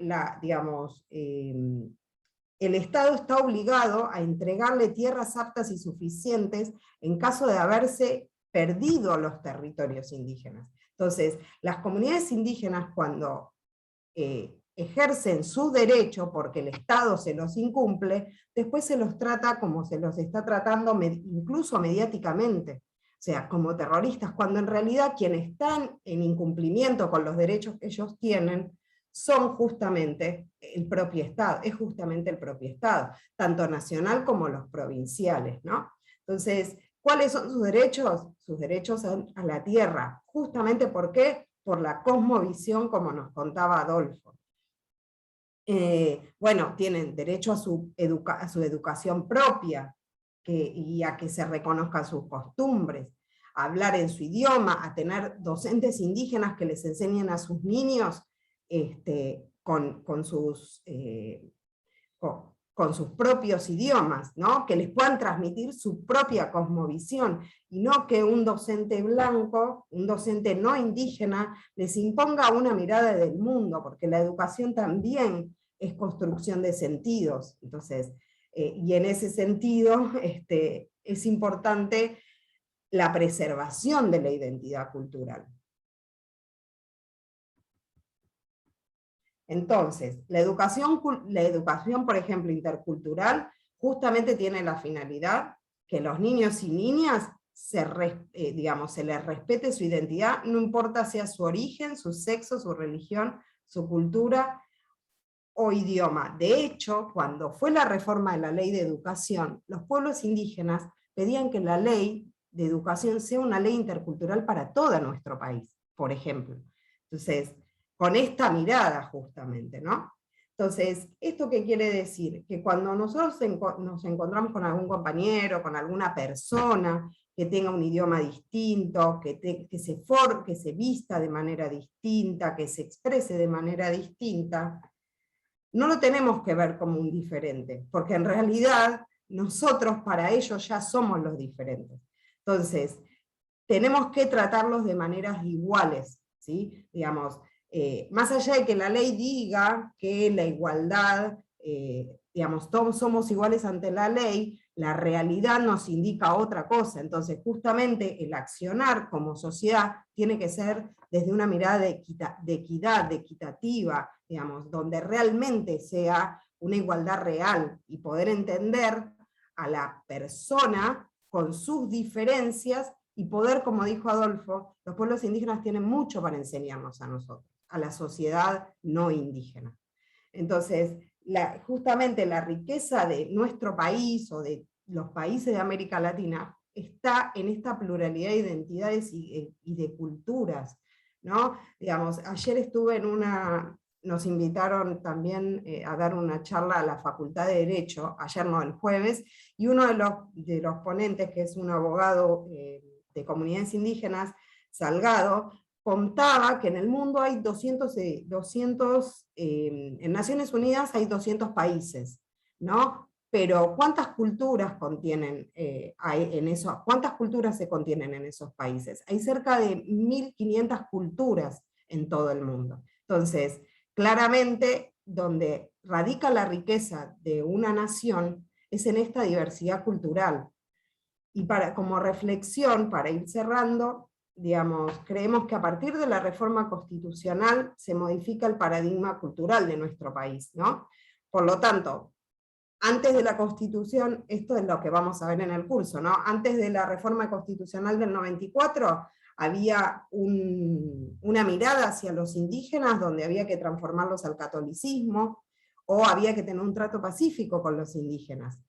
el Estado está obligado a entregarle tierras aptas y suficientes en caso de haberse perdido los territorios indígenas. Entonces, las comunidades indígenas, cuando ejercen su derecho porque el Estado se los incumple, después se los trata como se los está tratando incluso mediáticamente, o sea, como terroristas, cuando en realidad quienes están en incumplimiento con los derechos que ellos tienen son justamente el propio Estado, es justamente el propio Estado, tanto nacional como los provinciales, ¿no? Entonces, ¿cuáles son sus derechos? Sus derechos a la tierra, justamente ¿por qué? Por la cosmovisión, como nos contaba Adolfo. Bueno, tienen derecho a su educación propia, y a que se reconozcan sus costumbres, a hablar en su idioma, a tener docentes indígenas que les enseñen a sus niños con sus propios idiomas, ¿no? Que les puedan transmitir su propia cosmovisión, y no que un docente blanco, un docente no indígena, les imponga una mirada del mundo, porque la educación también es construcción de sentidos. Entonces, y en ese sentido es importante la preservación de la identidad cultural. Entonces, la educación, por ejemplo, intercultural, justamente tiene la finalidad que los niños y niñas se les respete su identidad, no importa sea su origen, su sexo, su religión, su cultura o idioma. De hecho, cuando fue la reforma de la ley de educación, los pueblos indígenas pedían que la ley de educación sea una ley intercultural para todo nuestro país, por ejemplo. Entonces, con esta mirada justamente, ¿no? Entonces, ¿esto qué quiere decir? Que cuando nosotros nos encontramos con algún compañero, con alguna persona que tenga un idioma distinto, que se vista de manera distinta, que se exprese de manera distinta, no lo tenemos que ver como un diferente, porque en realidad nosotros para ellos ya somos los diferentes. Entonces, tenemos que tratarlos de maneras iguales, ¿sí? Digamos, más allá de que la ley diga que la igualdad, digamos, todos somos iguales ante la ley, la realidad nos indica otra cosa. Entonces, justamente el accionar como sociedad tiene que ser desde una mirada de equidad, de equitativa, digamos, donde realmente sea una igualdad real, y poder entender a la persona con sus diferencias, y poder, como dijo Adolfo, los pueblos indígenas tienen mucho para enseñarnos a nosotros, a la sociedad no indígena. Entonces, justamente la riqueza de nuestro país, o de los países de América Latina, está en esta pluralidad de identidades y de culturas, ¿no? Digamos, ayer estuve nos invitaron también a dar una charla a la Facultad de Derecho, ayer no, el jueves, y uno de los ponentes, que es un abogado de comunidades indígenas, Salgado, contaba que en el mundo hay 200 en Naciones Unidas hay 200 países, ¿no? Pero ¿cuántas culturas cuántas culturas se contienen en esos países? Hay cerca de 1.500 culturas en todo el mundo. Entonces, claramente, donde radica la riqueza de una nación es en esta diversidad cultural. Y como reflexión, para ir cerrando, digamos, creemos que a partir de la reforma constitucional se modifica el paradigma cultural de nuestro país, ¿no? Por lo tanto, antes de la Constitución, esto es lo que vamos a ver en el curso, ¿no? Antes de la reforma constitucional del 94, había una mirada hacia los indígenas donde había que transformarlos al catolicismo, o había que tener un trato pacífico con los indígenas.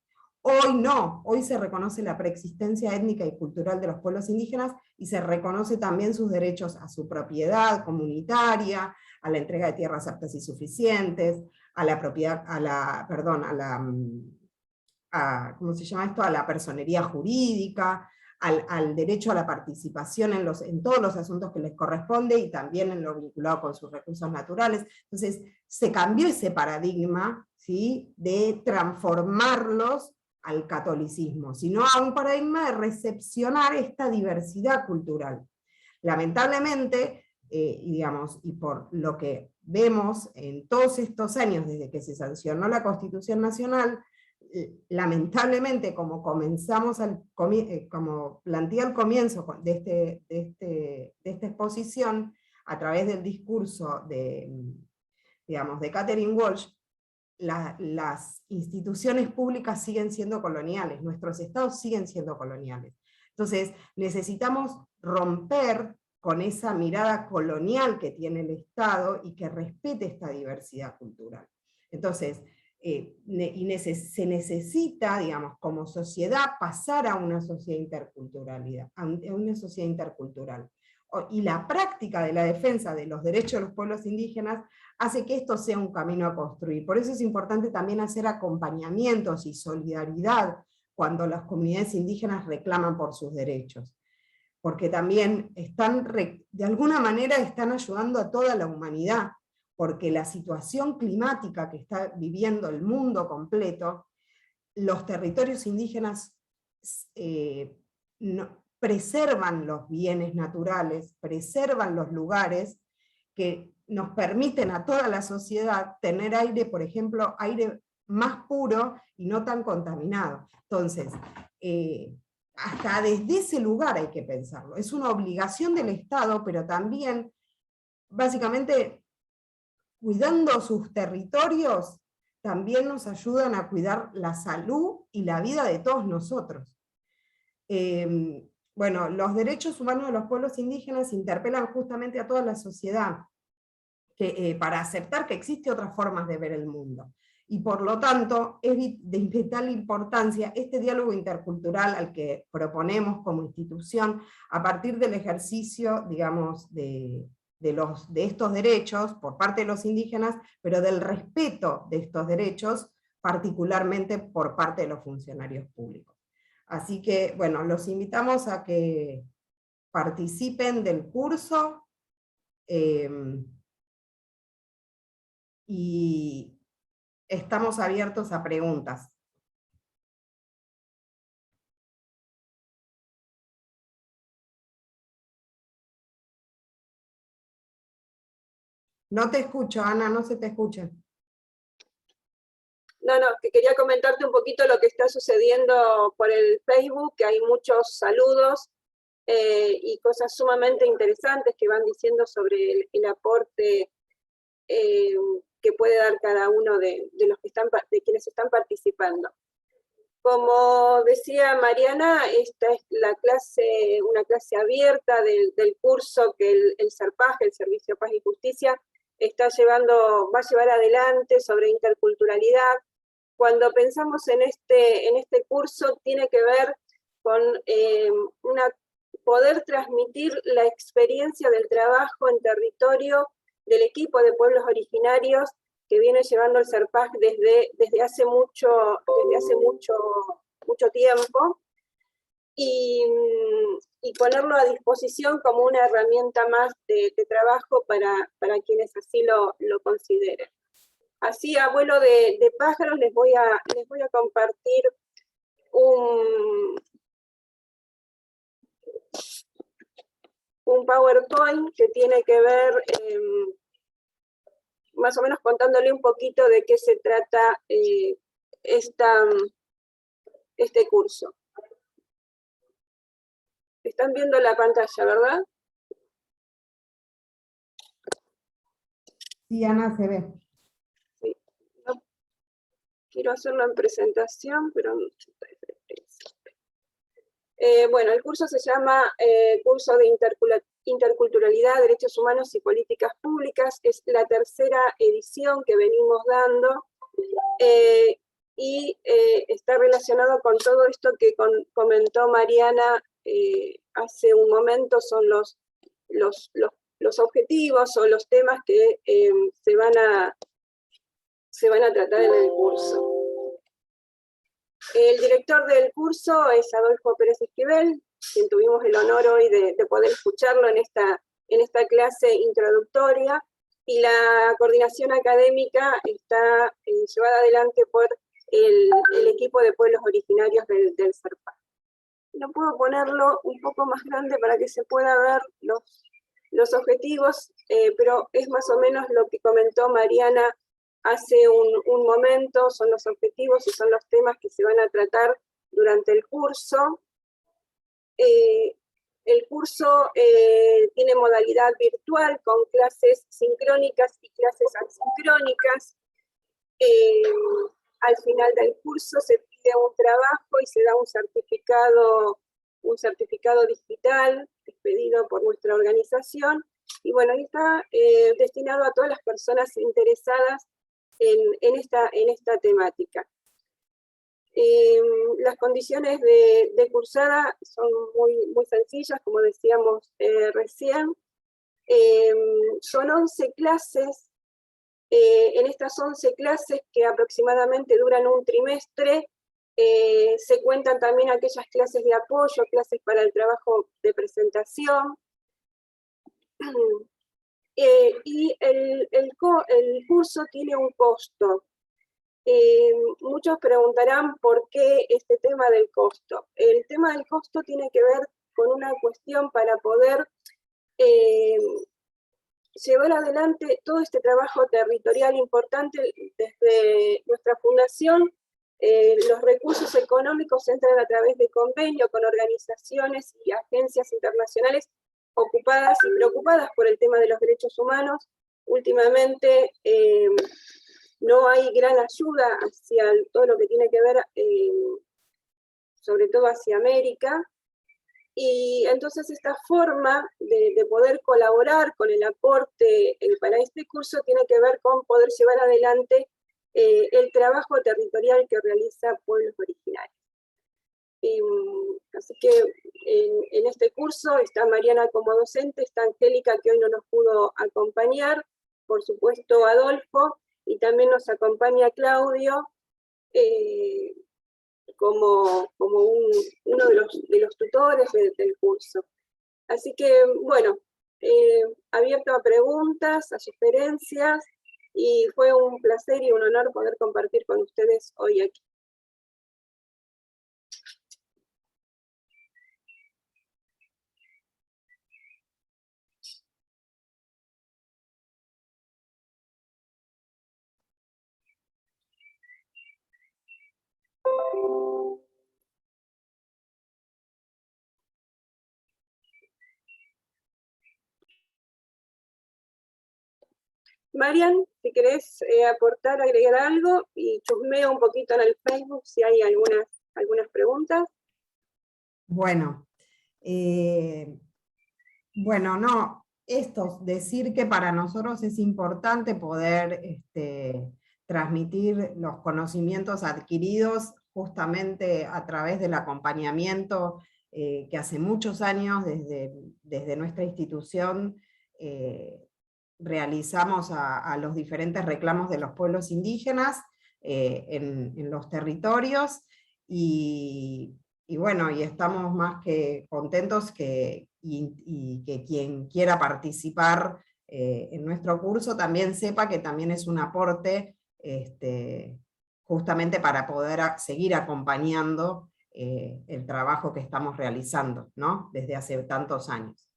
Hoy no, hoy se reconoce la preexistencia étnica y cultural de los pueblos indígenas, y se reconoce también sus derechos a su propiedad comunitaria, a la entrega de tierras aptas y suficientes, a la propiedad, ¿cómo se llama esto? A la personería jurídica, al derecho a la participación en todos los asuntos que les corresponde, y también en lo vinculado con sus recursos naturales. Entonces, se cambió ese paradigma, ¿sí?, de transformarlos al catolicismo, sino a un paradigma de recepcionar esta diversidad cultural. Lamentablemente, y por lo que vemos en todos estos años desde que se sancionó la Constitución Nacional, lamentablemente, como como planteé al comienzo de esta exposición, a través del discurso de Catherine Walsh, las instituciones públicas siguen siendo coloniales, nuestros estados siguen siendo coloniales. Entonces, necesitamos romper con esa mirada colonial que tiene el Estado y que respete esta diversidad cultural. Entonces, se necesita, como sociedad, pasar a una sociedad intercultural. Y la práctica de la defensa de los derechos de los pueblos indígenas hace que esto sea un camino a construir. Por eso es importante también hacer acompañamientos y solidaridad cuando las comunidades indígenas reclaman por sus derechos, porque también de alguna manera están ayudando a toda la humanidad, porque la situación climática que está viviendo el mundo completo, los territorios indígenas preservan los bienes naturales, preservan los lugares que nos permiten a toda la sociedad tener aire, por ejemplo, aire más puro y no tan contaminado. Entonces, hasta desde ese lugar hay que pensarlo. Es una obligación del Estado, pero también, básicamente, cuidando sus territorios, también nos ayudan a cuidar la salud y la vida de todos nosotros. Bueno, los derechos humanos de los pueblos indígenas interpelan justamente a toda la sociedad, para aceptar que existen otras formas de ver el mundo. Y por lo tanto, es de vital importancia este diálogo intercultural al que proponemos como institución, a partir del ejercicio, de estos derechos por parte de los indígenas, pero del respeto de estos derechos, particularmente por parte de los funcionarios públicos. Así que, bueno, los invitamos a que participen del curso, y estamos abiertos a preguntas. No te escucho, Ana, no se te escucha. No, que quería comentarte un poquito lo que está sucediendo por el Facebook, que hay muchos saludos y cosas sumamente interesantes que van diciendo sobre el aporte que puede dar cada uno de quienes están participando. Como decía Mariana, esta es una clase abierta del curso que el SERPAJ, el Servicio Paz y Justicia, va a llevar adelante sobre interculturalidad. Cuando pensamos en este curso, tiene que ver con poder transmitir la experiencia del trabajo en territorio del equipo de pueblos originarios que viene llevando el SERPAJ desde hace mucho tiempo, y ponerlo a disposición como una herramienta más de trabajo para quienes así lo consideren. Así, a vuelo de pájaros, les voy a compartir un PowerPoint que tiene que ver más o menos contándole un poquito de qué se trata este curso. Están viendo la pantalla, ¿verdad? Sí, Ana, se ve. Sí. No quiero hacerlo en presentación, pero no está de presencia. Bueno, el curso se llama Curso de Interculturalidad, Derechos Humanos y Políticas Públicas. Es la tercera edición que venimos dando y está relacionado con todo esto que comentó Mariana hace un momento, son los objetivos o los temas que se van a tratar en el curso. El director del curso es Adolfo Pérez Esquivel, quien tuvimos el honor hoy de poder escucharlo en esta clase introductoria, y la coordinación académica está llevada adelante por el equipo de pueblos originarios del CERPAC. No puedo ponerlo un poco más grande para que se pueda ver los objetivos, pero es más o menos lo que comentó Mariana hace un momento, son los objetivos y son los temas que se van a tratar durante el curso. El curso tiene modalidad virtual con clases sincrónicas y clases asincrónicas. Al final del curso se pide un trabajo y se da un certificado digital expedido por nuestra organización. Y bueno, está destinado a todas las personas interesadas en esta temática. Las condiciones de cursada son muy sencillas, como decíamos recién. Son 11 clases. En estas 11 clases, que aproximadamente duran un trimestre, se cuentan también aquellas clases de apoyo, clases para el trabajo de presentación. Y el curso tiene un costo. Muchos preguntarán por qué este tema del costo. El tema del costo tiene que ver con una cuestión para poder llevar adelante todo este trabajo territorial importante. Desde nuestra fundación, los recursos económicos entran a través de convenio con organizaciones y agencias internacionales ocupadas y preocupadas por el tema de los derechos humanos. Últimamente no hay gran ayuda hacia todo lo que tiene que ver, sobre todo hacia América, y entonces esta forma de poder colaborar con el aporte para este curso tiene que ver con poder llevar adelante el trabajo territorial que realiza Pueblos Originarios. Así que en este curso está Mariana como docente, está Angélica, que hoy no nos pudo acompañar, por supuesto Adolfo, y también nos acompaña Claudio, como uno de los tutores del curso. Así que, bueno, abierto a preguntas, a sugerencias, y fue un placer y un honor poder compartir con ustedes hoy aquí. Marian, si querés aportar, agregar algo, y chusmeo un poquito en el Facebook si hay algunas preguntas. Bueno, no, decir que para nosotros es importante poder transmitir los conocimientos adquiridos justamente a través del acompañamiento que hace muchos años desde nuestra institución realizamos a los diferentes reclamos de los pueblos indígenas en los territorios, y bueno, y estamos más que contentos y que quien quiera participar en nuestro curso también sepa que también es un aporte justamente para poder seguir acompañando el trabajo que estamos realizando, ¿no? Desde hace tantos años.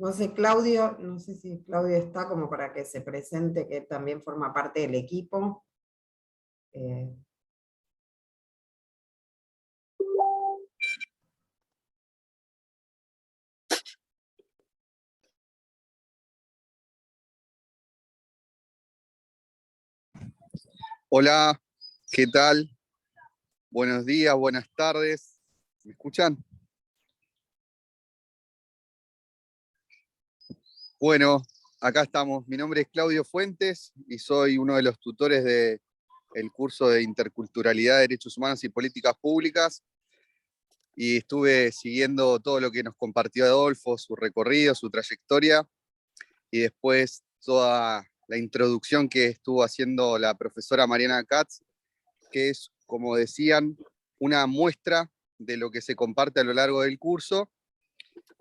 No sé, Claudio, no sé si Claudio está como para que se presente, que también forma parte del equipo. Hola, ¿qué tal? Buenos días, buenas tardes. ¿Me escuchan? Bueno, acá estamos. Mi nombre es Claudio Fuentes y soy uno de los tutores del curso de Interculturalidad, Derechos Humanos y Políticas Públicas. Y estuve siguiendo todo lo que nos compartió Adolfo, su recorrido, su trayectoria, y después toda la introducción que estuvo haciendo la profesora Mariana Katz, que es, como decían, una muestra de lo que se comparte a lo largo del curso,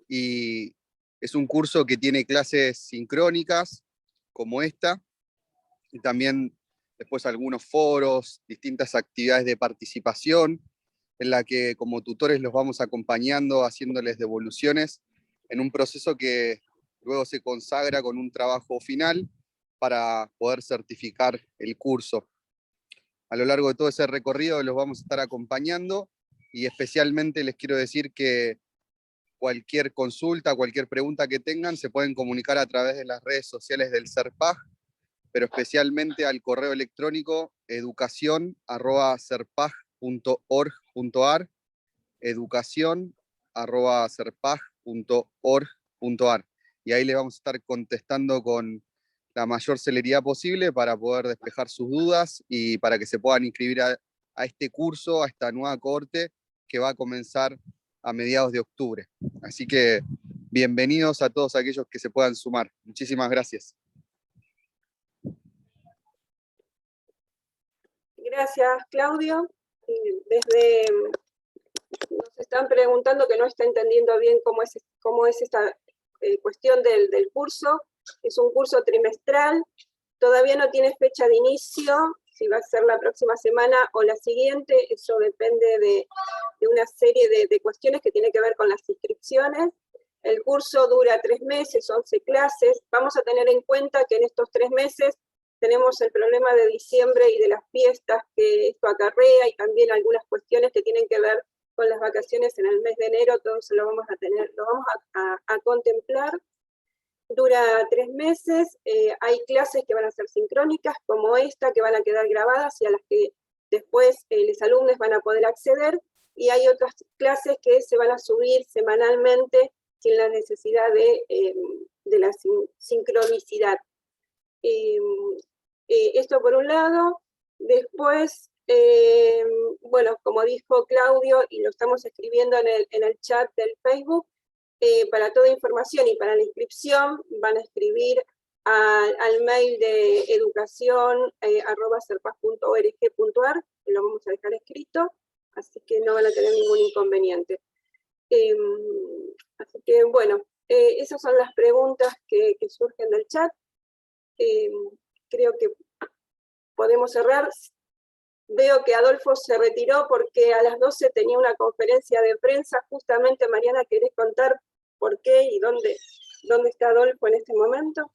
y es un curso que tiene clases sincrónicas como esta, y también después algunos foros, distintas actividades de participación, en la que como tutores los vamos acompañando, haciéndoles devoluciones, en un proceso que luego se consagra con un trabajo final para poder certificar el curso. A lo largo de todo ese recorrido los vamos a estar acompañando, y especialmente les quiero decir que cualquier consulta, cualquier pregunta que tengan, se pueden comunicar a través de las redes sociales del CERPAG, pero especialmente al correo electrónico educacion@cerpag.org.ar, educacion@cerpag.org.ar, y ahí les vamos a estar contestando con la mayor celeridad posible para poder despejar sus dudas y para que se puedan inscribir a este curso, a esta nueva cohorte que va a comenzar a mediados de octubre. Así que bienvenidos a todos aquellos que se puedan sumar. Muchísimas gracias. Gracias, Claudio. Nos están preguntando que no está entendiendo bien cómo es esta cuestión del curso. Es un curso trimestral, todavía no tiene fecha de inicio, si va a ser la próxima semana o la siguiente, eso depende de una serie de cuestiones que tienen que ver con las inscripciones. El curso dura 3 meses, 11 clases. Vamos a tener en cuenta que en estos 3 meses tenemos el problema de diciembre y de las fiestas que esto acarrea, y también algunas cuestiones que tienen que ver con las vacaciones en el mes de enero. Todo eso lo vamos a contemplar. Dura 3 meses, hay clases que van a ser sincrónicas, como esta, que van a quedar grabadas y a las que después los alumnos van a poder acceder, y hay otras clases que se van a subir semanalmente sin la necesidad de la sincronicidad. Esto por un lado. Después, bueno, como dijo Claudio, y lo estamos escribiendo en el chat del Facebook, para toda información y para la inscripción van a escribir al mail de educacion@cerpag.org.ar, lo vamos a dejar escrito, así que no van a tener ningún inconveniente. Así que bueno, esas son las preguntas que surgen del chat. Creo que podemos cerrar. Veo que Adolfo se retiró porque a las 12 tenía una conferencia de prensa. Justamente, Mariana, ¿querés contar por qué y dónde está Adolfo en este momento?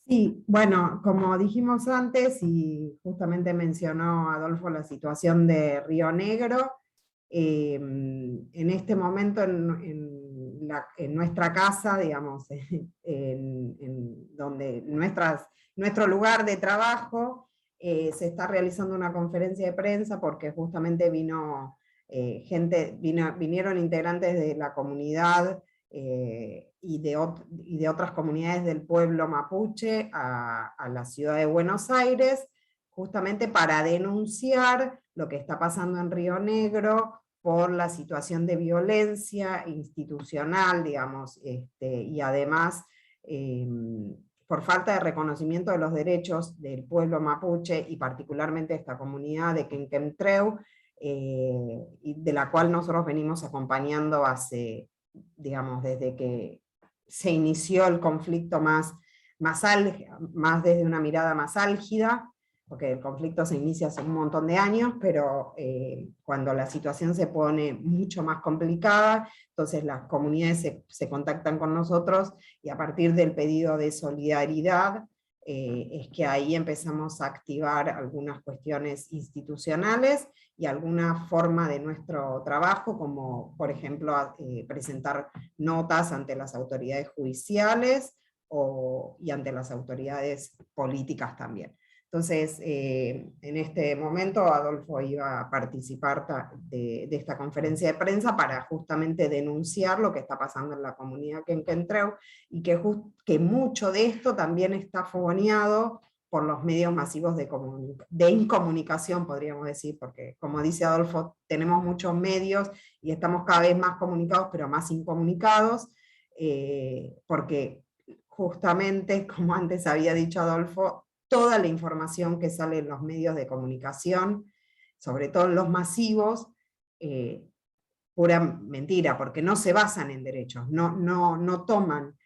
Sí, bueno, como dijimos antes, y justamente mencionó Adolfo la situación de Río Negro, en este momento en nuestra casa, digamos, donde nuestro lugar de trabajo, se está realizando una conferencia de prensa porque justamente vinieron integrantes de la comunidad y de otras comunidades del pueblo mapuche a la ciudad de Buenos Aires, justamente para denunciar lo que está pasando en Río Negro por la situación de violencia institucional, digamos, y además por falta de reconocimiento de los derechos del pueblo mapuche, y particularmente de esta comunidad de Quenquemtreu, y de la cual nosotros venimos acompañando desde que se inició el conflicto más desde una mirada más álgida, porque el conflicto se inicia hace un montón de años, pero cuando la situación se pone mucho más complicada, entonces las comunidades se contactan con nosotros, y a partir del pedido de solidaridad, es que ahí empezamos a activar algunas cuestiones institucionales y alguna forma de nuestro trabajo, como por ejemplo presentar notas ante las autoridades judiciales y ante las autoridades políticas también. Entonces, en este momento Adolfo iba a participar de esta conferencia de prensa para justamente denunciar lo que está pasando en la comunidad quenquentreu, y que mucho de esto también está fogoneado por los medios masivos de incomunicación, podríamos decir, porque como dice Adolfo, tenemos muchos medios y estamos cada vez más comunicados, pero más incomunicados, porque justamente, como antes había dicho Adolfo, toda la información que sale en los medios de comunicación, sobre todo en los masivos, pura mentira, porque no se basan en derechos, no toman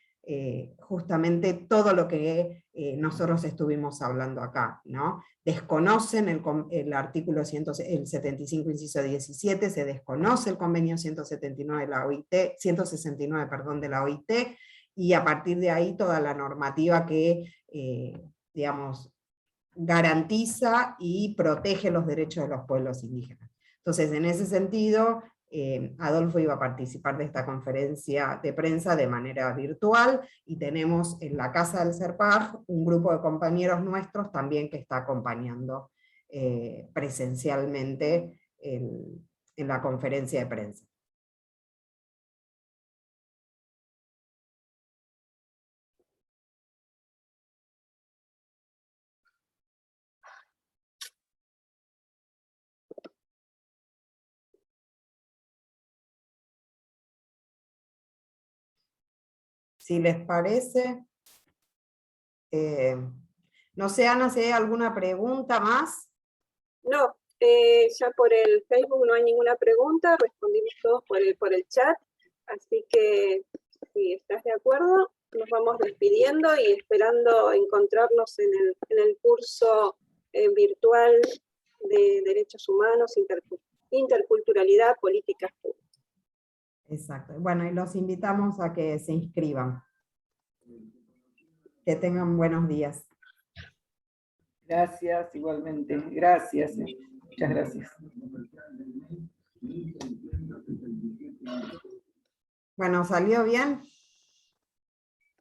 justamente todo lo que nosotros estuvimos hablando acá, ¿no? Desconocen el artículo el 75, inciso 17, se desconoce el convenio 179 de la OIT, 169, perdón, de la OIT, y a partir de ahí toda la normativa que digamos, garantiza y protege los derechos de los pueblos indígenas. Entonces, en ese sentido, Adolfo iba a participar de esta conferencia de prensa de manera virtual, y tenemos en la Casa del Serpaj un grupo de compañeros nuestros también que está acompañando presencialmente en la conferencia de prensa. Si les parece, no sé, Ana, si hay alguna pregunta más. No, ya por el Facebook no hay ninguna pregunta, respondimos todos por el chat, así que si estás de acuerdo, nos vamos despidiendo y esperando encontrarnos en el curso virtual de Derechos Humanos, Interculturalidad, Políticas Públicas. Exacto. Bueno, y los invitamos a que se inscriban. Que tengan buenos días. Gracias, igualmente. Gracias. Muchas gracias. Bueno, ¿salió bien?